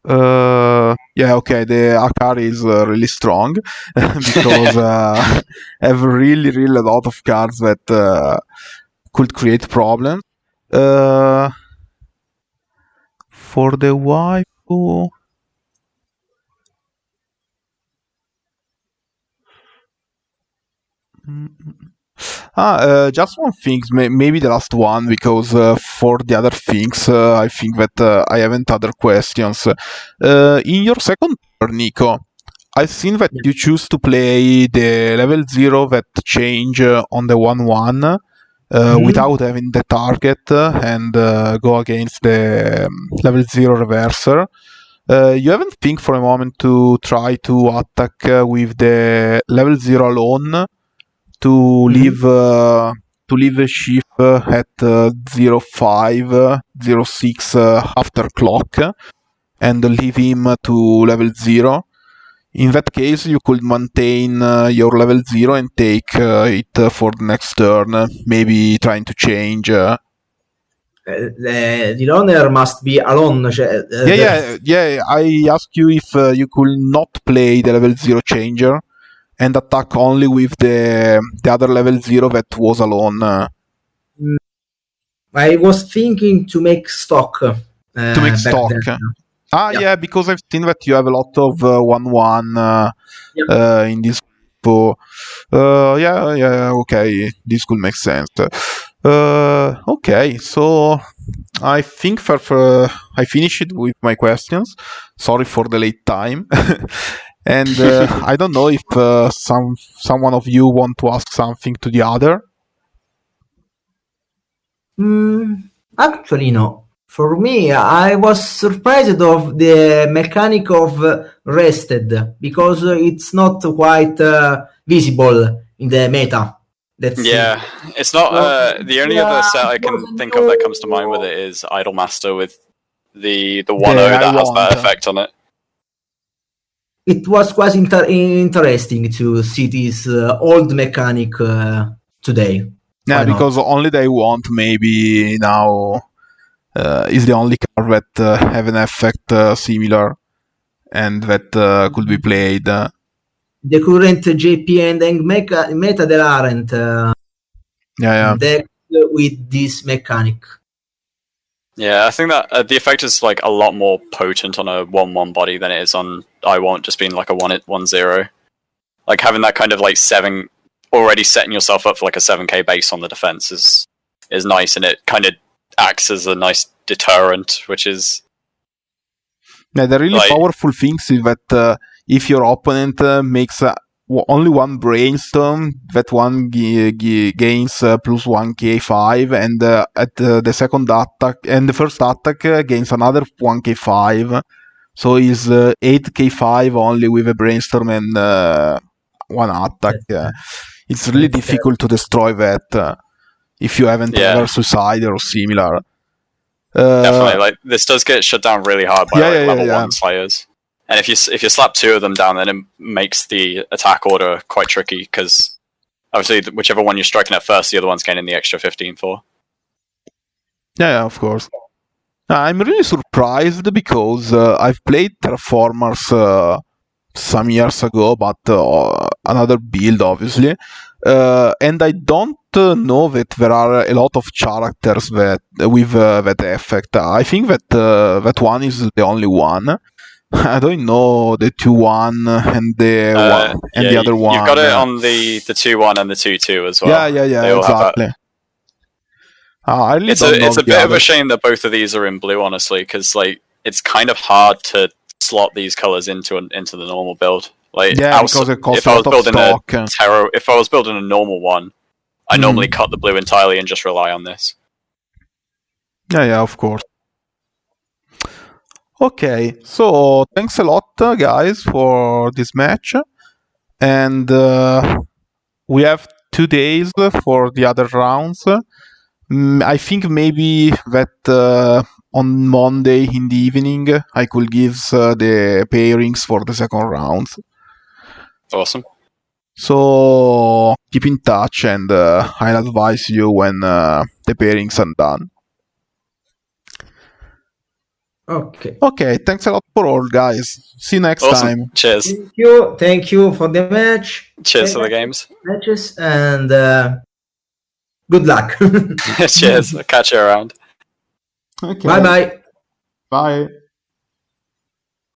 The Akari is really strong because I have really a lot of cards that could create problems. For the waifu, just one thing, maybe the last one, because for the other things, I think that I haven't other questions. In your second turn, Nico, I've seen that you choose to play the level 0 that change on the 1/1 without having the target and go against the level 0 reverser. You haven't think for a moment to try to attack with the level 0 alone to leave a ship at 05, 06 after clock and leave him to level 0. In that case, you could maintain your level 0 and take it for the next turn, maybe trying to change. The owner must be alone. I ask you if you could not play the level 0 changer and attack only with the other level 0 that was alone. I was thinking to make stock. Because I've seen that you have a lot of 1/1 in this. Okay, this could make sense. Okay, so I think I finished with my questions. Sorry for the late time. And I don't know if someone of you want to ask something to the other. Actually, no. For me, I was surprised of the mechanic of rested because it's not quite visible in the meta. It's not. The only other set I can think of that comes to mind with it is Idolmaster with the 1/0 that has that effect on it. It was quite interesting to see this old mechanic today. Yeah, because only they want maybe now is the only card that have an effect similar and that could be played. The current JP and meta there aren't decks with this mechanic. Yeah, I think that the effect is like a lot more potent on a 1/1 body than it is on I Want just being like a 1/0. Like having that kind of like 7 already setting yourself up for like a 7k base on the defense is nice, and it kind of acts as a nice deterrent, which is the really powerful things is that if your opponent makes only one brainstorm. That one gains plus 1k5, and at the second attack and the first attack gains another 1k5. So is 8k5 only with a brainstorm and one attack. It's really difficult to destroy that if you haven't ever suicided or similar. Definitely, like this does get shut down really hard by level 1 Slayers. And if you slap 2 of them down, then it makes the attack order quite tricky, because obviously whichever one you're striking at first, the other one's gaining the extra 15 for. Yeah, of course. I'm really surprised because I've played Terraformers some years ago, but another build, obviously. And I don't know that there are a lot of characters that with that effect. I think that that one is the only one. I don't know the 2-1 and the one and the other one. You've got it on the 2-1 and the 2-2 as well. Yeah, exactly. I really it's a bit of a shame that both of these are in blue, honestly, because like it's kind of hard to slot these colors into the normal build. Like, because it costs if I was building stock. if I was building a normal one, I normally cut the blue entirely and just rely on this. Yeah, of course. Okay, so thanks a lot, guys, for this match, and we have 2 days for the other rounds. I think maybe that on Monday in the evening I could give the pairings for the second round. Awesome. So keep in touch, and I'll advise you when the pairings are done. Okay, thanks a lot for all, guys. See you next time. Cheers. Thank you for the match. Cheers for the games. Matches, and good luck. Cheers. I'll catch you around. Okay. Bye. Bye.